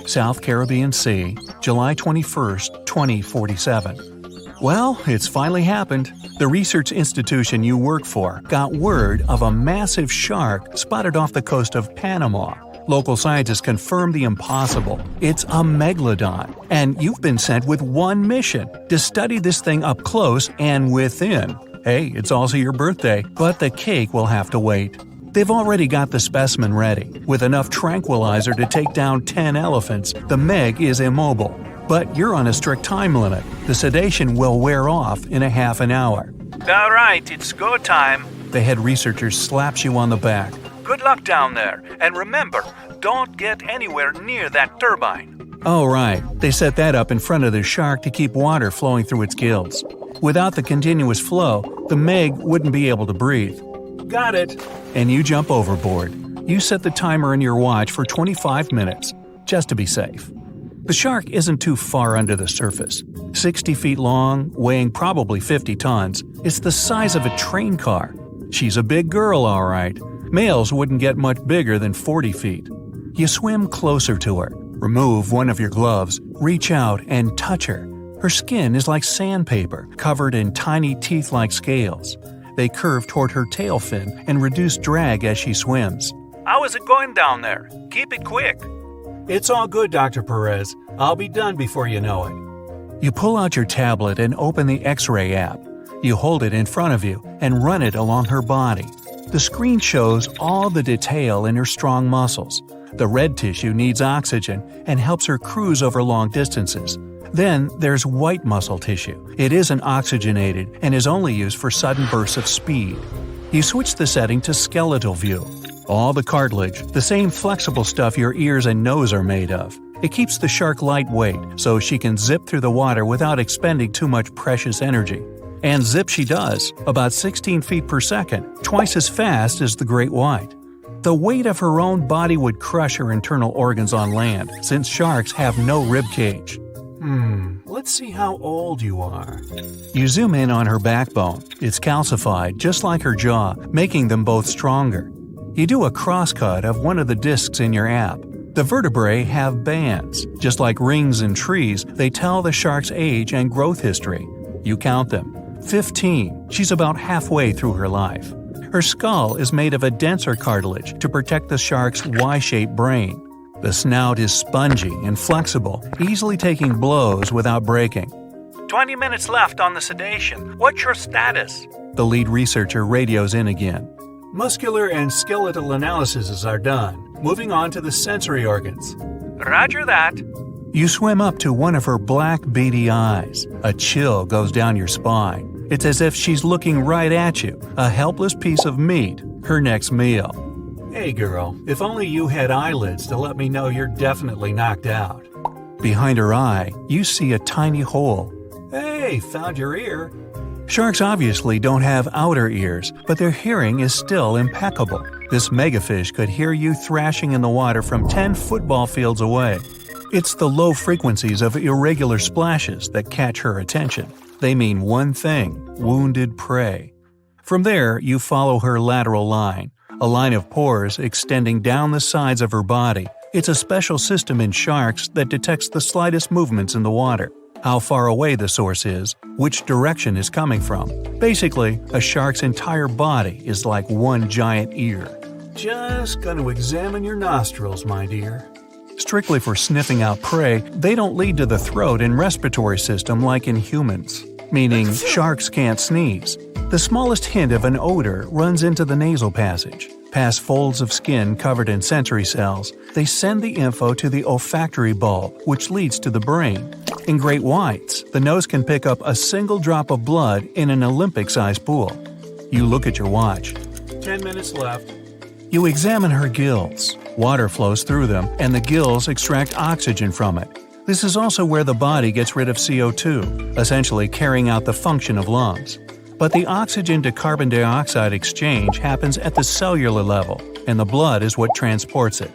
South Caribbean Sea, July 21, 2047. Well, it's finally happened. The research institution you work for got word of a massive shark spotted off the coast of Panama. Local scientists confirmed the impossible. It's a Megalodon, and you've been sent with one mission: to study this thing up close and within. Hey, it's also your birthday, but the cake will have to wait. They've already got the specimen ready. With enough tranquilizer to take down 10 elephants, the Meg is immobile. But you're on a strict time limit. The sedation will wear off in a half an hour. All right, it's go time. The head researcher slaps you on the back. Good luck down there, and remember, don't get anywhere near that turbine. Oh right, they set that up in front of the shark to keep water flowing through its gills. Without the continuous flow, the Meg wouldn't be able to breathe. Got it. And you jump overboard. You set the timer in your watch for 25 minutes, just to be safe. The shark isn't too far under the surface. 60 feet long, weighing probably 50 tons, it's the size of a train car. She's a big girl, all right. Males wouldn't get much bigger than 40 feet. You swim closer to her, remove one of your gloves, reach out and touch her. Her skin is like sandpaper, covered in tiny teeth-like scales. They curve toward her tail fin and reduce drag as she swims. How is it going down there? Keep it quick. It's all good, Dr. Perez. I'll be done before you know it. You pull out your tablet and open the X-ray app. You hold it in front of you and run it along her body. The screen shows all the detail in her strong muscles. The red tissue needs oxygen and helps her cruise over long distances. Then there's white muscle tissue. It isn't oxygenated and is only used for sudden bursts of speed. You switch the setting to skeletal view. All the cartilage, the same flexible stuff your ears and nose are made of. It keeps the shark lightweight so she can zip through the water without expending too much precious energy. And zip she does, about 16 feet per second, twice as fast as the great white. The weight of her own body would crush her internal organs on land, since sharks have no rib cage. Let's see how old you are. You zoom in on her backbone. It's calcified, just like her jaw, making them both stronger. You do a crosscut of one of the discs in your app. The vertebrae have bands. Just like rings in trees, they tell the shark's age and growth history. You count them. 15. She's about halfway through her life. Her skull is made of a denser cartilage to protect the shark's Y-shaped brain. The snout is spongy and flexible, easily taking blows without breaking. 20 minutes left on the sedation. What's your status? The lead researcher radios in again. Muscular and skeletal analyses are done. Moving on to the sensory organs. Roger that. You swim up to one of her black, beady eyes. A chill goes down your spine. It's as if she's looking right at you, a helpless piece of meat, her next meal. Hey girl, if only you had eyelids to let me know you're definitely knocked out. Behind her eye, you see a tiny hole. Hey, found your ear. Sharks obviously don't have outer ears, but their hearing is still impeccable. This megafish could hear you thrashing in the water from 10 football fields away. It's the low frequencies of irregular splashes that catch her attention. They mean one thing: wounded prey. From there, you follow her lateral line, a line of pores extending down the sides of her body. It's a special system in sharks that detects the slightest movements in the water, how far away the source is, which direction is coming from. Basically, a shark's entire body is like one giant ear. Just gonna examine your nostrils, my dear. Strictly for sniffing out prey, they don't lead to the throat and respiratory system like in humans, meaning sharks can't sneeze. The smallest hint of an odor runs into the nasal passage. Past folds of skin covered in sensory cells, they send the info to the olfactory bulb, which leads to the brain. In great whites, the nose can pick up a single drop of blood in an Olympic-sized pool. You look at your watch. 10 minutes left. You examine her gills. Water flows through them, and the gills extract oxygen from it. This is also where the body gets rid of CO2, essentially carrying out the function of lungs. But the oxygen to carbon dioxide exchange happens at the cellular level, and the blood is what transports it.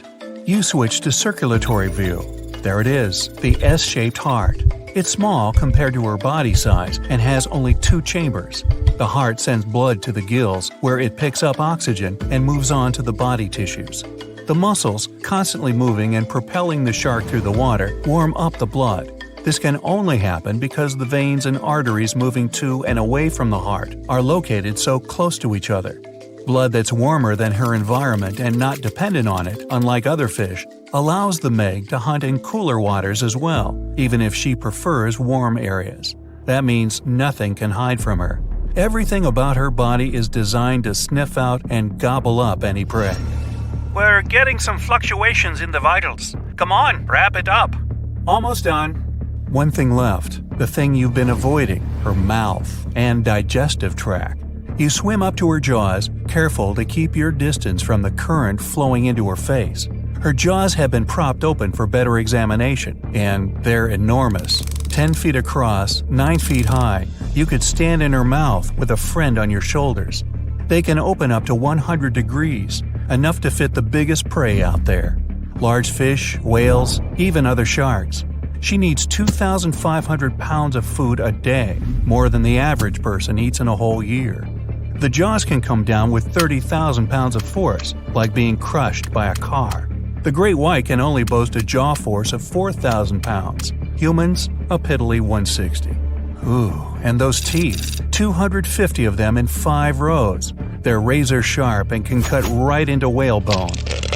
You switch to circulatory view. There it is, the S-shaped heart. It's small compared to her body size and has only 2 chambers. The heart sends blood to the gills, where it picks up oxygen and moves on to the body tissues. The muscles, constantly moving and propelling the shark through the water, warm up the blood. This can only happen because the veins and arteries moving to and away from the heart are located so close to each other. Blood that's warmer than her environment and not dependent on it, unlike other fish, allows the Meg to hunt in cooler waters as well, even if she prefers warm areas. That means nothing can hide from her. Everything about her body is designed to sniff out and gobble up any prey. We're getting some fluctuations in the vitals. Come on, wrap it up. Almost done. One thing left, the thing you've been avoiding, her mouth and digestive tract. You swim up to her jaws, careful to keep your distance from the current flowing into her face. Her jaws have been propped open for better examination, and they're enormous. 10 feet across, 9 feet high, you could stand in her mouth with a friend on your shoulders. They can open up to 100 degrees, enough to fit the biggest prey out there. Large fish, whales, even other sharks. She needs 2,500 pounds of food a day, more than the average person eats in a whole year. The jaws can come down with 30,000 pounds of force, like being crushed by a car. The great white can only boast a jaw force of 4,000 pounds. Humans, a piddly 160. Ooh, and those teeth, 250 of them in 5 rows. They're razor sharp and can cut right into whale bone.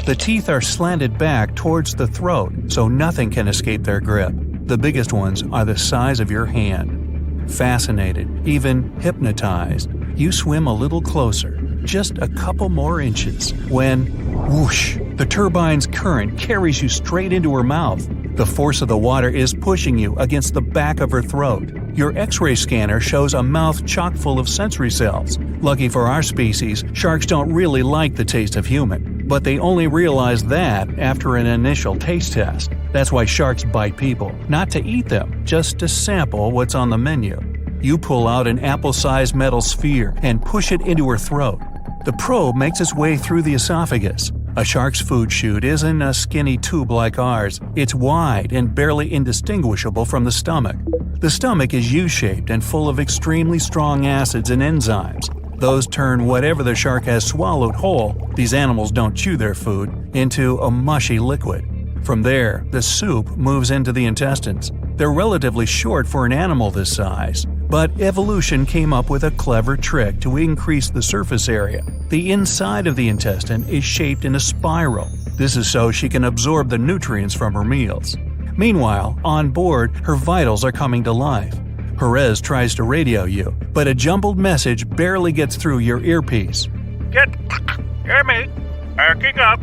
The teeth are slanted back towards the throat, so nothing can escape their grip. The biggest ones are the size of your hand. Fascinated, even hypnotized, you swim a little closer, just a couple more inches, when, whoosh, the turbine's current carries you straight into her mouth. The force of the water is pushing you against the back of her throat. Your X-ray scanner shows a mouth chock full of sensory cells. Lucky for our species, sharks don't really like the taste of human, but they only realize that after an initial taste test. That's why sharks bite people, not to eat them, just to sample what's on the menu. You pull out an apple-sized metal sphere and push it into her throat. The probe makes its way through the esophagus. A shark's food chute isn't a skinny tube like ours. It's wide and barely indistinguishable from the stomach. The stomach is U-shaped and full of extremely strong acids and enzymes. Those turn whatever the shark has swallowed whole, these animals don't chew their food, into a mushy liquid. From there, the soup moves into the intestines. They're relatively short for an animal this size, but evolution came up with a clever trick to increase the surface area. The inside of the intestine is shaped in a spiral. This is so she can absorb the nutrients from her meals. Meanwhile, on board, her vitals are coming to life. Perez tries to radio you, but a jumbled message barely gets through your earpiece. Hear me? Backing up.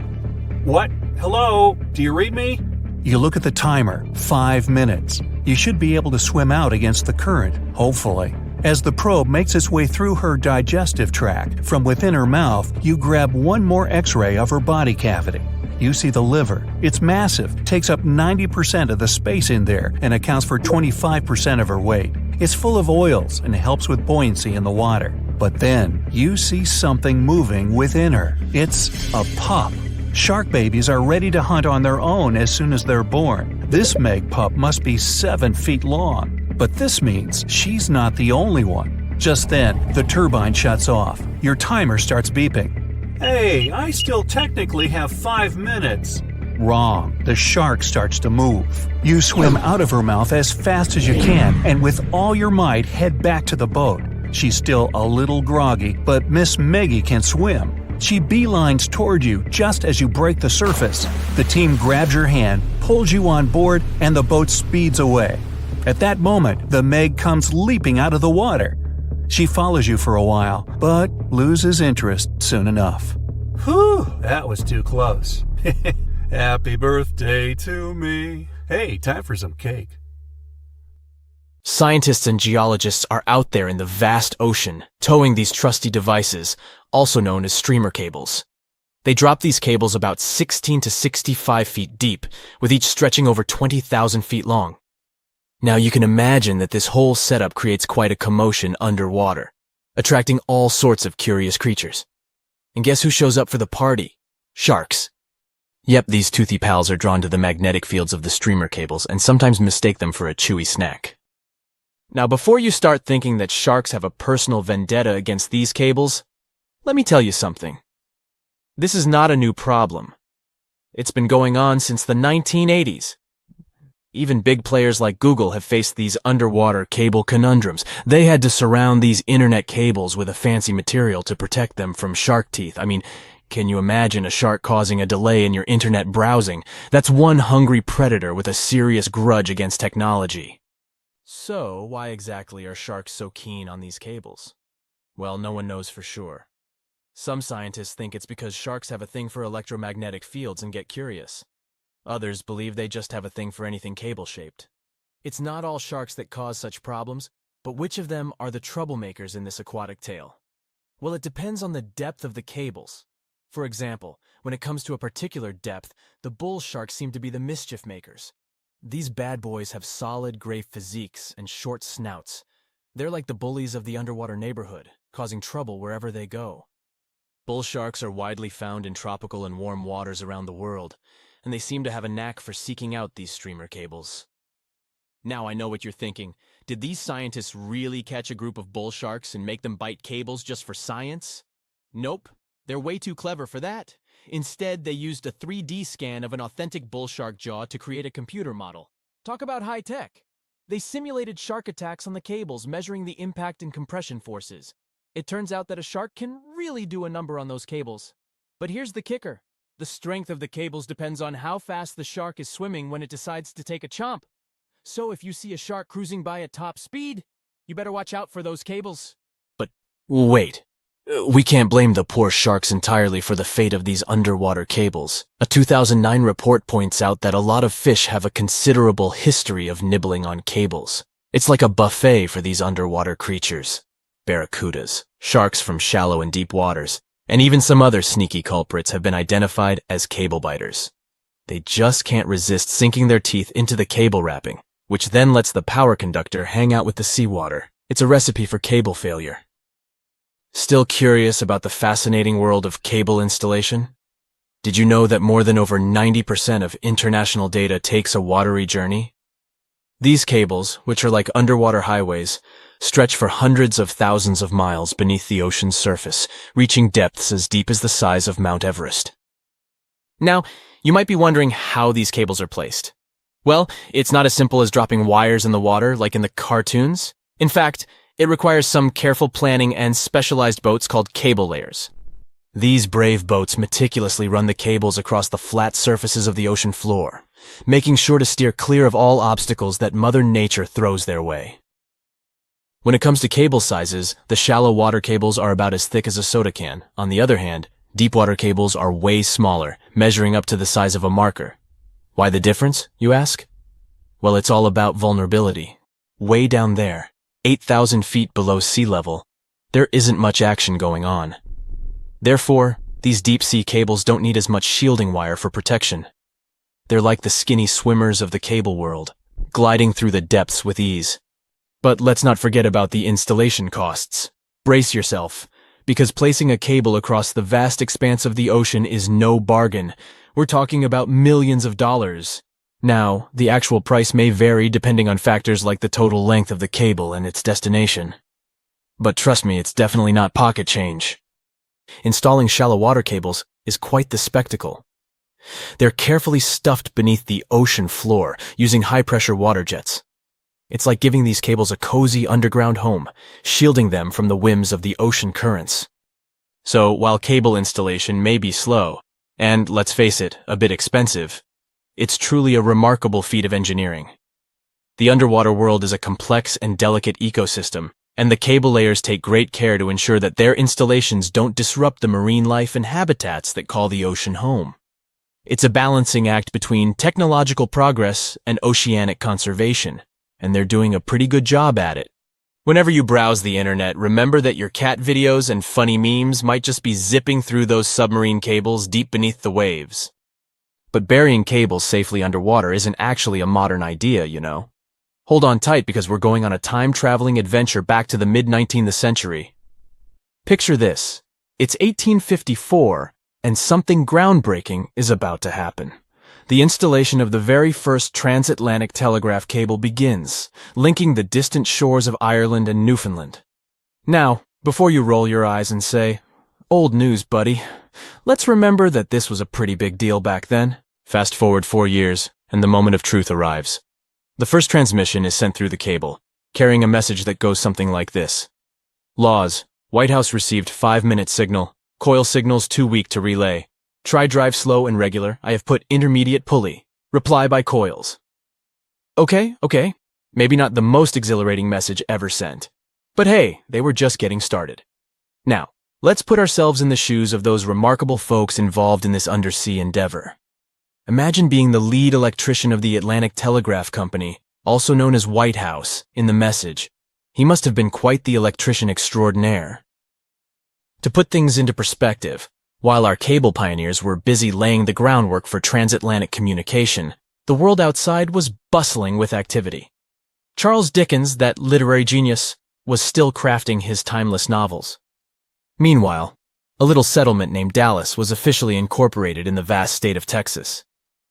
What? Hello? Do you read me? You look at the timer. 5 minutes. You should be able to swim out against the current, hopefully. As the probe makes its way through her digestive tract, from within her mouth, you grab one more X-ray of her body cavity. You see the liver. It's massive, takes up 90% of the space in there, and accounts for 25% of her weight. It's full of oils and helps with buoyancy in the water. But then, you see something moving within her. It's a pup. Shark babies are ready to hunt on their own as soon as they're born. This Meg pup must be 7 feet long. But this means she's not the only one. Just then, the turbine shuts off. Your timer starts beeping. Hey, I still technically have 5 minutes. Wrong. The shark starts to move. You swim out of her mouth as fast as you can and with all your might head back to the boat. She's still a little groggy, but Miss Meggie can swim. She beelines toward you just as you break the surface. The team grabs your hand, pulls you on board, and the boat speeds away. At that moment, the Meg comes leaping out of the water. She follows you for a while, but loses interest soon enough. Whew, that was too close. Happy birthday to me. Hey, time for some cake. Scientists and geologists are out there in the vast ocean, towing these trusty devices, also known as streamer cables. They drop these cables about 16 to 65 feet deep, with each stretching over 20,000 feet long. Now you can imagine that this whole setup creates quite a commotion underwater, attracting all sorts of curious creatures. And guess who shows up for the party? Sharks. Yep, these toothy pals are drawn to the magnetic fields of the streamer cables and sometimes mistake them for a chewy snack. Now, before you start thinking that sharks have a personal vendetta against these cables, let me tell you something. This is not a new problem. It's been going on since the 1980s. Even big players like Google have faced these underwater cable conundrums. They had to surround these internet cables with a fancy material to protect them from shark teeth. I mean, can you imagine a shark causing a delay in your internet browsing? That's one hungry predator with a serious grudge against technology. So, why exactly are sharks so keen on these cables? Well, no one knows for sure. Some scientists think it's because sharks have a thing for electromagnetic fields and get curious. Others believe they just have a thing for anything cable-shaped. It's not all sharks that cause such problems, but which of them are the troublemakers in this aquatic tale? Well, it depends on the depth of the cables. For example, when it comes to a particular depth, the bull sharks seem to be the mischief makers. These bad boys have solid gray physiques and short snouts. They're like the bullies of the underwater neighborhood, causing trouble wherever they go. Bull sharks are widely found in tropical and warm waters around the world, and they seem to have a knack for seeking out these streamer cables. Now I know what you're thinking. Did these scientists really catch a group of bull sharks and make them bite cables just for science? Nope, they're way too clever for that. Instead, they used a 3D scan of an authentic bull shark jaw to create a computer model. Talk about high tech. They simulated shark attacks on the cables, measuring the impact and compression forces. It turns out that a shark can really do a number on those cables. But here's the kicker. The strength of the cables depends on how fast the shark is swimming when it decides to take a chomp. So if you see a shark cruising by at top speed, you better watch out for those cables. But wait, we can't blame the poor sharks entirely for the fate of these underwater cables. A 2009 report points out that a lot of fish have a considerable history of nibbling on cables. It's like a buffet for these underwater creatures. Barracudas, sharks from shallow and deep waters, and even some other sneaky culprits have been identified as cable biters. They just can't resist sinking their teeth into the cable wrapping, which then lets the power conductor hang out with the seawater. It's a recipe for cable failure. Still curious about the fascinating world of cable installation? Did you know that more than over 90% of international data takes a watery journey? These cables, which are like underwater highways, stretch for hundreds of thousands of miles beneath the ocean's surface, reaching depths as deep as the size of Mount Everest. Now, you might be wondering how these cables are placed. Well, it's not as simple as dropping wires in the water like in the cartoons. In fact, it requires some careful planning and specialized boats called cable layers. These brave boats meticulously run the cables across the flat surfaces of the ocean floor, making sure to steer clear of all obstacles that Mother Nature throws their way. When it comes to cable sizes, the shallow water cables are about as thick as a soda can. On the other hand, deep water cables are way smaller, measuring up to the size of a marker. Why the difference, you ask? Well, it's all about vulnerability. Way down there, 8,000 feet below sea level, there isn't much action going on. Therefore, these deep-sea cables don't need as much shielding wire for protection. They're like the skinny swimmers of the cable world, gliding through the depths with ease. But let's not forget about the installation costs. Brace yourself, because placing a cable across the vast expanse of the ocean is no bargain. We're talking about millions of dollars. Now, the actual price may vary depending on factors like the total length of the cable and its destination. But trust me, it's definitely not pocket change. Installing shallow water cables is quite the spectacle. They're carefully stuffed beneath the ocean floor using high-pressure water jets. It's like giving these cables a cozy underground home, shielding them from the whims of the ocean currents. So, while cable installation may be slow, and, let's face it, a bit expensive, it's truly a remarkable feat of engineering. The underwater world is a complex and delicate ecosystem, and the cable layers take great care to ensure that their installations don't disrupt the marine life and habitats that call the ocean home. It's a balancing act between technological progress and oceanic conservation, and they're doing a pretty good job at it. Whenever you browse the internet, remember that your cat videos and funny memes might just be zipping through those submarine cables deep beneath the waves. But burying cables safely underwater isn't actually a modern idea, you know. Hold on tight because we're going on a time-traveling adventure back to the mid-19th century. Picture this. It's 1854, and something groundbreaking is about to happen. The installation of the very first transatlantic telegraph cable begins, linking the distant shores of Ireland and Newfoundland. Now, before you roll your eyes and say, "Old news, buddy," let's remember that this was a pretty big deal back then. Fast forward 4 years, and the moment of truth arrives. The first transmission is sent through the cable, carrying a message that goes something like this. Laws. White House received 5-minute signal. Coil signals too weak to relay. Try drive slow and regular. I have put intermediate pulley. Reply by coils. Okay. Maybe not the most exhilarating message ever sent. But hey, they were just getting started. Now, let's put ourselves in the shoes of those remarkable folks involved in this undersea endeavor. Imagine being the lead electrician of the Atlantic Telegraph Company, also known as White House, in the message. He must have been quite the electrician extraordinaire. To put things into perspective, while our cable pioneers were busy laying the groundwork for transatlantic communication, the world outside was bustling with activity. Charles Dickens, that literary genius, was still crafting his timeless novels. Meanwhile, a little settlement named Dallas was officially incorporated in the vast state of Texas.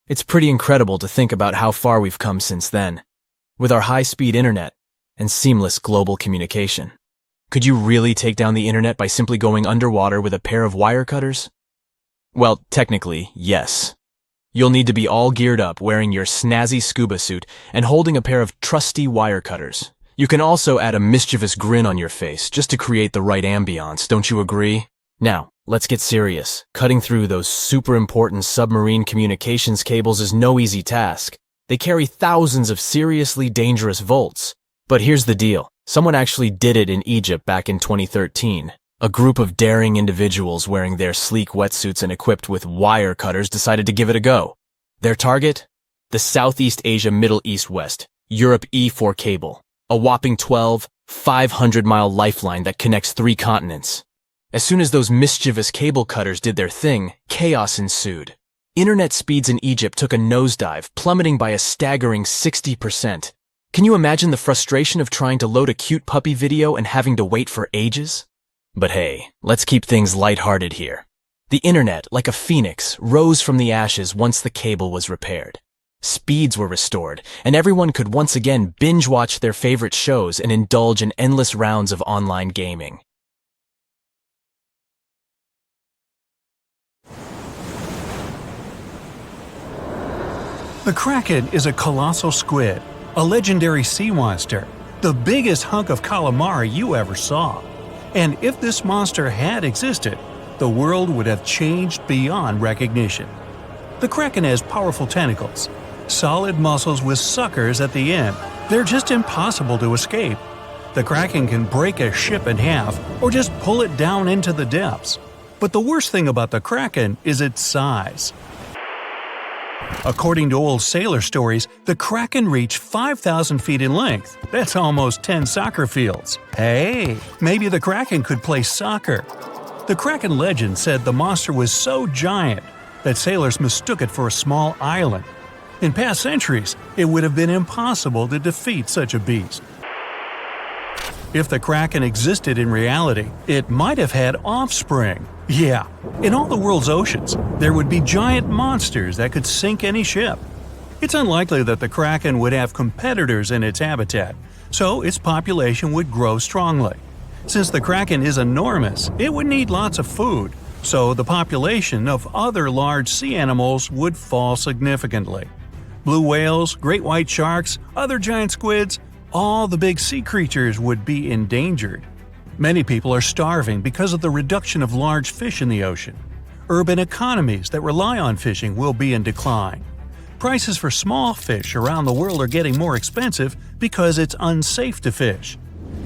It's pretty incredible to think about how far we've come since then, with our high-speed internet and seamless global communication. Could you really take down the internet by simply going underwater with a pair of wire cutters? Well, technically, yes. You'll need to be all geared up, wearing your snazzy scuba suit and holding a pair of trusty wire cutters. You can also add a mischievous grin on your face just to create the right ambiance, don't you agree? Now, let's get serious. Cutting through those super important submarine communications cables is no easy task. They carry thousands of seriously dangerous volts. But here's the deal. Someone actually did it in Egypt back in 2013. A group of daring individuals wearing their sleek wetsuits and equipped with wire cutters decided to give it a go. Their target? The Southeast Asia Middle East West, Europe E4 cable. A whopping 500-mile lifeline that connects 3 continents. As soon as those mischievous cable cutters did their thing, chaos ensued. Internet speeds in Egypt took a nosedive, plummeting by a staggering 60%. Can you imagine the frustration of trying to load a cute puppy video and having to wait for ages? But hey, let's keep things lighthearted here. The internet, like a phoenix, rose from the ashes once the cable was repaired. Speeds were restored, and everyone could once again binge-watch their favorite shows and indulge in endless rounds of online gaming. The Kraken is a colossal squid, a legendary sea monster, the biggest hunk of calamari you ever saw. And if this monster had existed, the world would have changed beyond recognition. The Kraken has powerful tentacles, solid muscles with suckers at the end. They're just impossible to escape. The Kraken can break a ship in half or just pull it down into the depths. But the worst thing about the Kraken is its size. According to old sailor stories, the Kraken reached 5,000 feet in length. That's almost 10 soccer fields. Hey, maybe the Kraken could play soccer. The Kraken legend said the monster was so giant that sailors mistook it for a small island. In past centuries, it would have been impossible to defeat such a beast. If the Kraken existed in reality, it might have had offspring. Yeah, in all the world's oceans, there would be giant monsters that could sink any ship. It's unlikely that the Kraken would have competitors in its habitat, so its population would grow strongly. Since the Kraken is enormous, it would need lots of food, so the population of other large sea animals would fall significantly. Blue whales, great white sharks, other giant squids, all the big sea creatures would be endangered. Many people are starving because of the reduction of large fish in the ocean. Urban economies that rely on fishing will be in decline. Prices for small fish around the world are getting more expensive because it's unsafe to fish.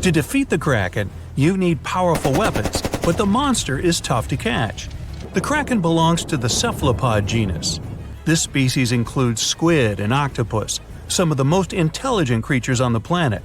To defeat the Kraken, you need powerful weapons, but the monster is tough to catch. The Kraken belongs to the cephalopod genus. This species includes squid and octopus, some of the most intelligent creatures on the planet.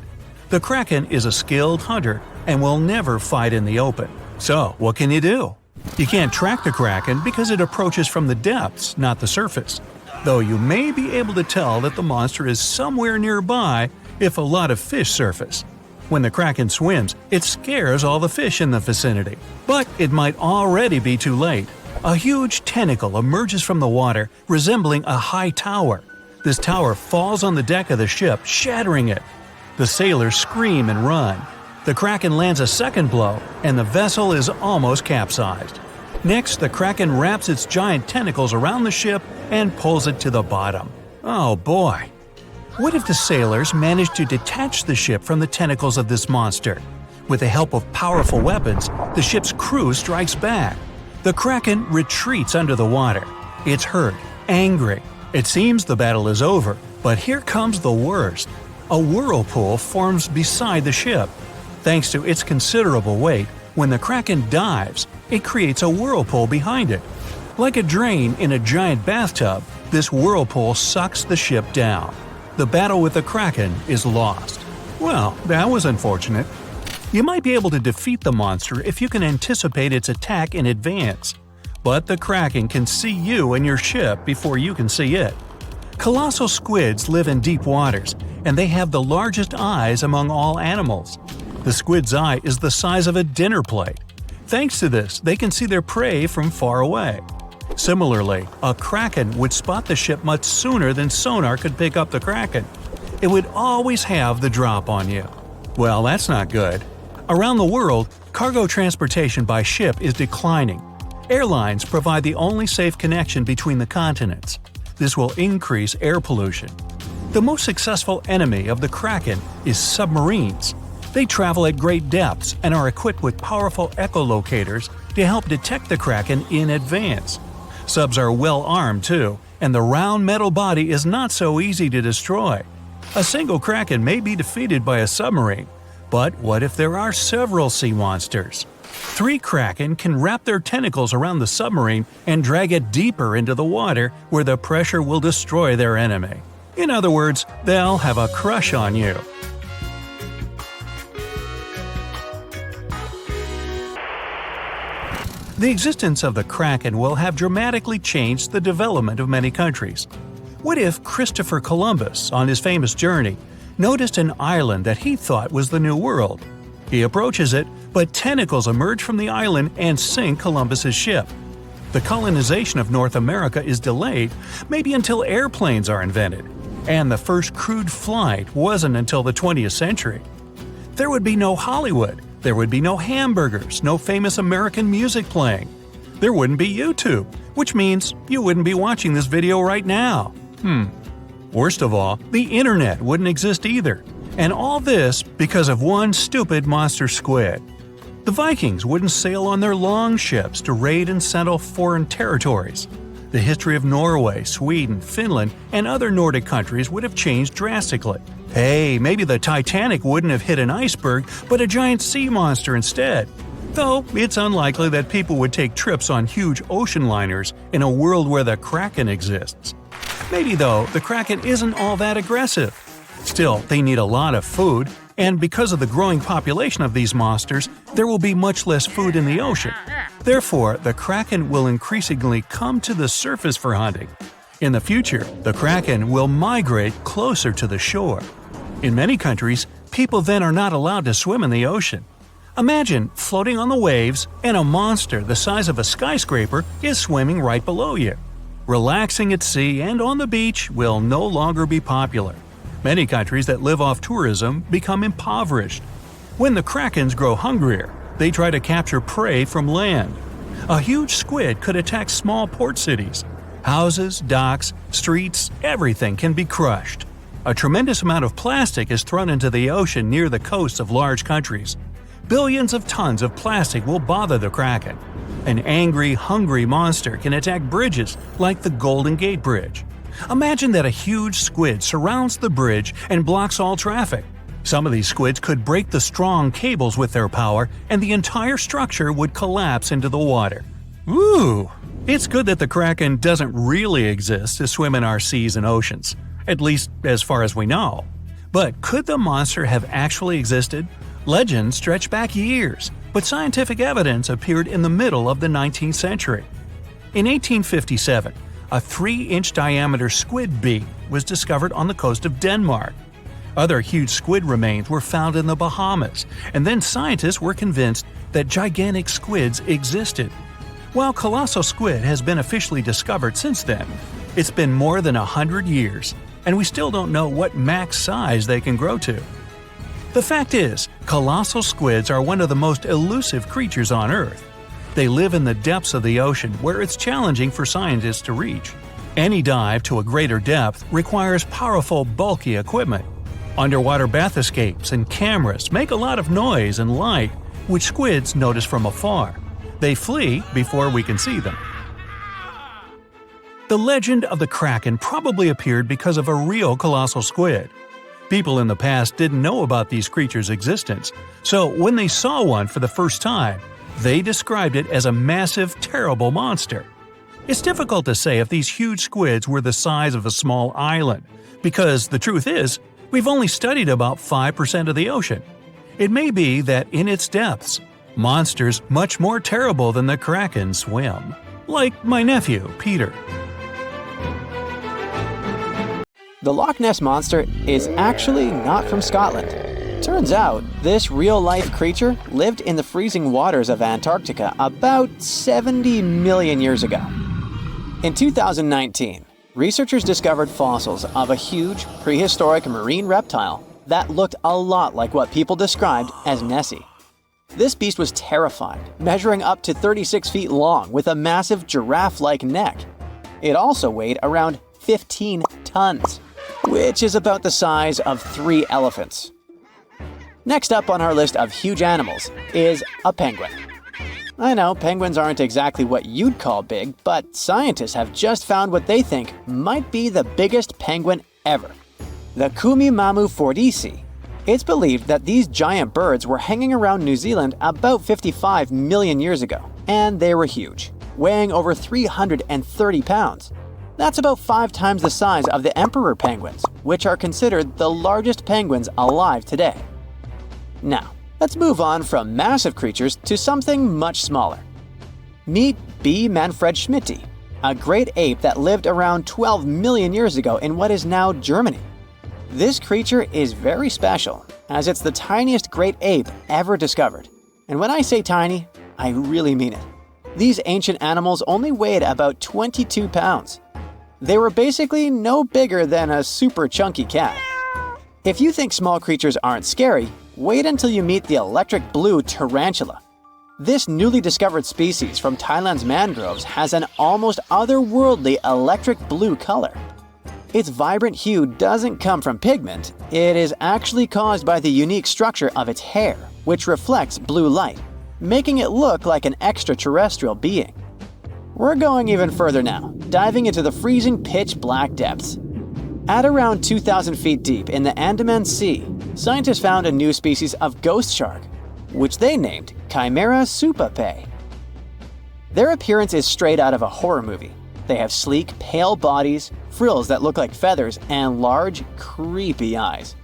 The Kraken is a skilled hunter and will never fight in the open. So, what can you do? You can't track the Kraken because it approaches from the depths, not the surface. Though you may be able to tell that the monster is somewhere nearby if a lot of fish surface. When the Kraken swims, it scares all the fish in the vicinity. But it might already be too late. A huge tentacle emerges from the water, resembling a high tower. This tower falls on the deck of the ship, shattering it. The sailors scream and run. The Kraken lands a second blow, and the vessel is almost capsized. Next, the Kraken wraps its giant tentacles around the ship and pulls it to the bottom. Oh boy! What if the sailors managed to detach the ship from the tentacles of this monster? With the help of powerful weapons, the ship's crew strikes back. The Kraken retreats under the water. It's hurt, angry. It seems the battle is over, but here comes the worst. A whirlpool forms beside the ship. Thanks to its considerable weight, when the Kraken dives, it creates a whirlpool behind it. Like a drain in a giant bathtub, this whirlpool sucks the ship down. The battle with the Kraken is lost. Well, that was unfortunate. You might be able to defeat the monster if you can anticipate its attack in advance. But the Kraken can see you and your ship before you can see it. Colossal squids live in deep waters, and they have the largest eyes among all animals. The squid's eye is the size of a dinner plate. Thanks to this, they can see their prey from far away. Similarly, a Kraken would spot the ship much sooner than sonar could pick up the Kraken. It would always have the drop on you. Well, that's not good. Around the world, cargo transportation by ship is declining. Airlines provide the only safe connection between the continents. This will increase air pollution. The most successful enemy of the Kraken is submarines. They travel at great depths and are equipped with powerful echolocators to help detect the Kraken in advance. Subs are well armed too, and the round metal body is not so easy to destroy. A single Kraken may be defeated by a submarine, but what if there are several sea monsters? 3 Kraken can wrap their tentacles around the submarine and drag it deeper into the water where the pressure will destroy their enemy. In other words, they'll have a crush on you. The existence of the Kraken will have dramatically changed the development of many countries. What if Christopher Columbus, on his famous journey, noticed an island that he thought was the New World? He approaches it, but tentacles emerge from the island and sink Columbus's ship. The colonization of North America is delayed, maybe until airplanes are invented, and the first crewed flight wasn't until the 20th century. There would be no Hollywood. There would be no hamburgers, no famous American music playing. There wouldn't be YouTube, which means you wouldn't be watching this video right now. Worst of all, the internet wouldn't exist either. And all this because of one stupid monster squid. The Vikings wouldn't sail on their long ships to raid and settle foreign territories. The history of Norway, Sweden, Finland, and other Nordic countries would have changed drastically. Hey, maybe the Titanic wouldn't have hit an iceberg, but a giant sea monster instead. Though it's unlikely that people would take trips on huge ocean liners in a world where the Kraken exists. Maybe though, the Kraken isn't all that aggressive. Still, they need a lot of food, and because of the growing population of these monsters, there will be much less food in the ocean. Therefore, the Kraken will increasingly come to the surface for hunting. In the future, the Kraken will migrate closer to the shore. In many countries, people then are not allowed to swim in the ocean. Imagine floating on the waves and a monster the size of a skyscraper is swimming right below you. Relaxing at sea and on the beach will no longer be popular. Many countries that live off tourism become impoverished. When the Krakens grow hungrier, they try to capture prey from land. A huge squid could attack small port cities. Houses, docks, streets, everything can be crushed. A tremendous amount of plastic is thrown into the ocean near the coasts of large countries. Billions of tons of plastic will bother the Kraken. An angry, hungry monster can attack bridges like the Golden Gate Bridge. Imagine that a huge squid surrounds the bridge and blocks all traffic. Some of these squids could break the strong cables with their power, and the entire structure would collapse into the water. Ooh! It's good that the Kraken doesn't really exist to swim in our seas and oceans, at least as far as we know. But could the monster have actually existed? Legends stretch back years, but scientific evidence appeared in the middle of the 19th century. In 1857, a 3-inch diameter squid beak was discovered on the coast of Denmark. Other huge squid remains were found in the Bahamas, and then scientists were convinced that gigantic squids existed. While colossal squid has been officially discovered since then, it's been more than 100 years, and we still don't know what max size they can grow to. The fact is, colossal squids are one of the most elusive creatures on Earth. They live in the depths of the ocean where it's challenging for scientists to reach. Any dive to a greater depth requires powerful, bulky equipment. Underwater bath escapes and cameras make a lot of noise and light, which squids notice from afar. They flee before we can see them. The legend of the Kraken probably appeared because of a real colossal squid. People in the past didn't know about these creatures' existence, so when they saw one for the first time, they described it as a massive, terrible monster. It's difficult to say if these huge squids were the size of a small island, because the truth is, we've only studied about 5% of the ocean. It may be that in its depths, monsters much more terrible than the Kraken swim. Like my nephew, Peter. The Loch Ness Monster is actually not from Scotland. Turns out, this real-life creature lived in the freezing waters of Antarctica about 70 million years ago. In 2019, researchers discovered fossils of a huge, prehistoric marine reptile that looked a lot like what people described as Nessie. This beast was terrifying, measuring up to 36 feet long with a massive giraffe-like neck. It also weighed around 15 tons, which is about the size of 3 elephants. Next up on our list of huge animals is a penguin. I know penguins aren't exactly what you'd call big, but scientists have just found what they think might be the biggest penguin ever, the Kumimamu fordyce. It's believed that these giant birds were hanging around New Zealand about 55 million years ago, and they were huge, weighing over 330 pounds. That's about 5 times the size of the emperor penguins, which are considered the largest penguins alive today. Now, let's move on from massive creatures to something much smaller. Meet B. manfredschmidti, a great ape that lived around 12 million years ago in what is now Germany. This creature is very special, as it's the tiniest great ape ever discovered. And when I say tiny, I really mean it. These ancient animals only weighed about 22 pounds. They were basically no bigger than a super chunky cat. If you think small creatures aren't scary, wait until you meet the electric blue tarantula. This newly discovered species from Thailand's mangroves has an almost otherworldly electric blue color. Its vibrant hue doesn't come from pigment, it is actually caused by the unique structure of its hair, which reflects blue light, making it look like an extraterrestrial being. We're going even further now, diving into the freezing pitch-black depths. At around 2,000 feet deep in the Andaman Sea, scientists found a new species of ghost shark, which they named Chimera supape. Their appearance is straight out of a horror movie. They have sleek, pale bodies, frills that look like feathers, and large, creepy eyes.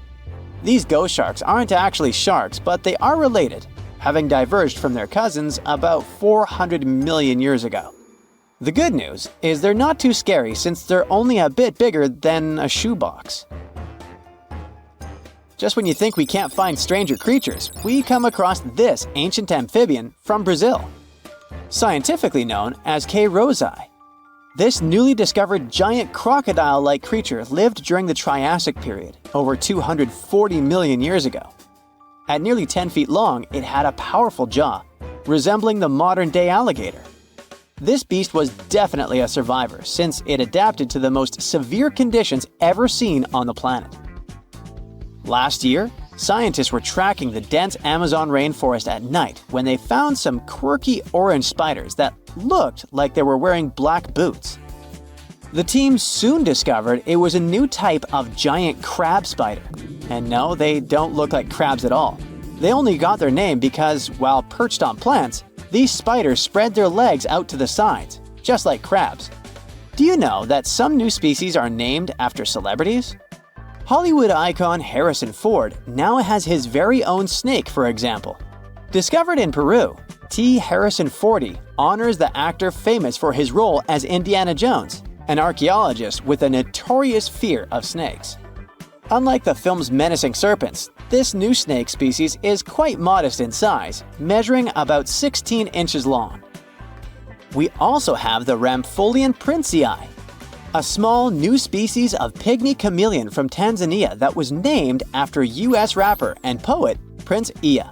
These ghost sharks aren't actually sharks, but they are related, having diverged from their cousins about 400 million years ago. The good news is they're not too scary since they're only a bit bigger than a shoebox. Just when you think we can't find stranger creatures, we come across this ancient amphibian from Brazil. Scientifically known as K. rosei. This newly discovered giant crocodile-like creature lived during the Triassic period, over 240 million years ago. At nearly 10 feet long, it had a powerful jaw, resembling the modern-day alligator. This beast was definitely a survivor since it adapted to the most severe conditions ever seen on the planet. Last year, scientists were tracking the dense Amazon rainforest at night when they found some quirky orange spiders that looked like they were wearing black boots. The team soon discovered it was a new type of giant crab spider. And no, they don't look like crabs at all. They only got their name because, while perched on plants, these spiders spread their legs out to the sides, just like crabs. Do you know that some new species are named after celebrities? Hollywood icon Harrison Ford now has his very own snake, for example. Discovered in Peru, T. Harrison Fordy honors the actor famous for his role as Indiana Jones, an archaeologist with a notorious fear of snakes. Unlike the film's menacing serpents, this new snake species is quite modest in size, measuring about 16 inches long. We also have the Rampholion princei, a small new species of pygmy chameleon from Tanzania that was named after US rapper and poet Prince Iya.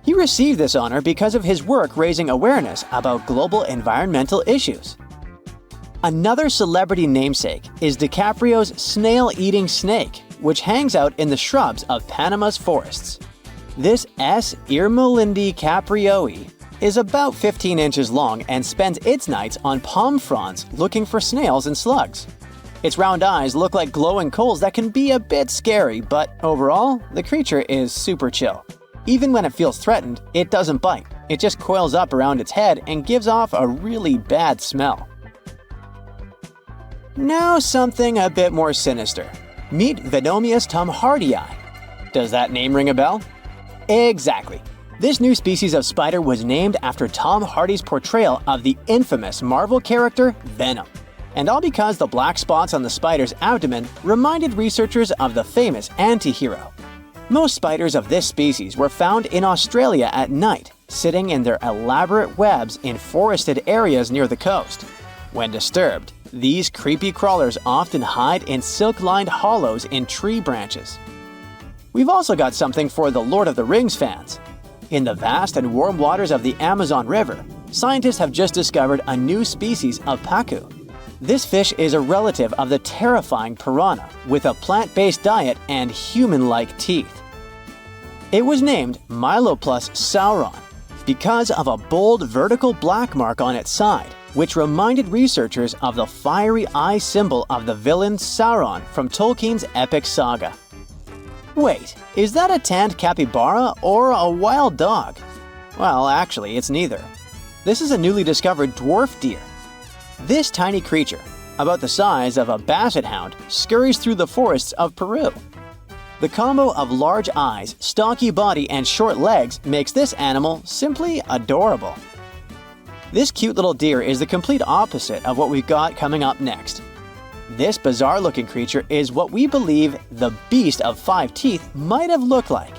He received this honor because of his work raising awareness about global environmental issues. Another celebrity namesake is DiCaprio's snail-eating snake, which hangs out in the shrubs of Panama's forests. This S. irmelindi caprioi is about 15 inches long and spends its nights on palm fronds looking for snails and slugs. Its round eyes look like glowing coals that can be a bit scary, but overall, the creature is super chill. Even when it feels threatened, it doesn't bite. It just coils up around its head and gives off a really bad smell. Now something a bit more sinister. Meet Venomius tomhardii. Does that name ring a bell? Exactly. This new species of spider was named after Tom Hardy's portrayal of the infamous Marvel character Venom. And all because the black spots on the spider's abdomen reminded researchers of the famous anti-hero. Most spiders of this species were found in Australia at night, sitting in their elaborate webs in forested areas near the coast. When disturbed, these creepy crawlers often hide in silk-lined hollows in tree branches. We've also got something for the Lord of the Rings fans. In the vast and warm waters of the Amazon River, scientists have just discovered a new species of pacu. This fish is a relative of the terrifying piranha, with a plant-based diet and human-like teeth. It was named Myloplus sauron because of a bold vertical black mark on its side, which reminded researchers of the fiery eye symbol of the villain Sauron from Tolkien's epic saga. Wait, is that a tanned capybara or a wild dog? Well, actually, it's neither. This is a newly discovered dwarf deer. This tiny creature, about the size of a basset hound, scurries through the forests of Peru. The combo of large eyes, stocky body, and short legs makes this animal simply adorable. This cute little deer is the complete opposite of what we've got coming up next. This bizarre-looking creature is what we believe the beast of 5 teeth might have looked like.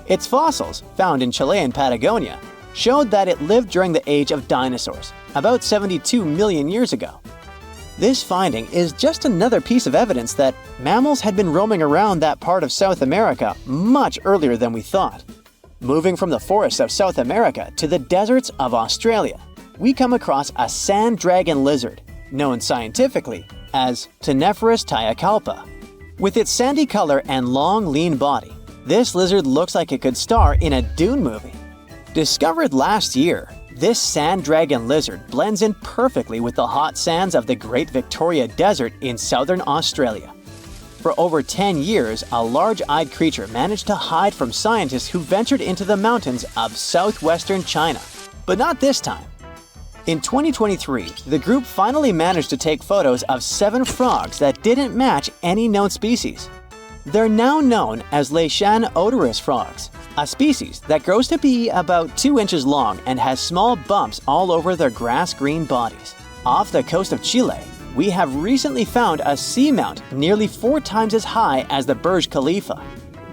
Its fossils, found in Chilean Patagonia, showed that it lived during the age of dinosaurs, about 72 million years ago. This finding is just another piece of evidence that mammals had been roaming around that part of South America much earlier than we thought. Moving from the forests of South America to the deserts of Australia, we come across a sand dragon lizard, known scientifically as Tenephorus tyacalpa. With its sandy color and long, lean body, this lizard looks like it could star in a Dune movie. Discovered last year, this sand dragon lizard blends in perfectly with the hot sands of the Great Victoria Desert in southern Australia. For over 10 years, a large-eyed creature managed to hide from scientists who ventured into the mountains of southwestern China. But not this time. In 2023, the group finally managed to take photos of 7 frogs that didn't match any known species. They're now known as Leishan odorous frogs, a species that grows to be about 2 inches long and has small bumps all over their grass-green bodies. Off the coast of Chile, we have recently found a seamount nearly 4 times as high as the Burj Khalifa.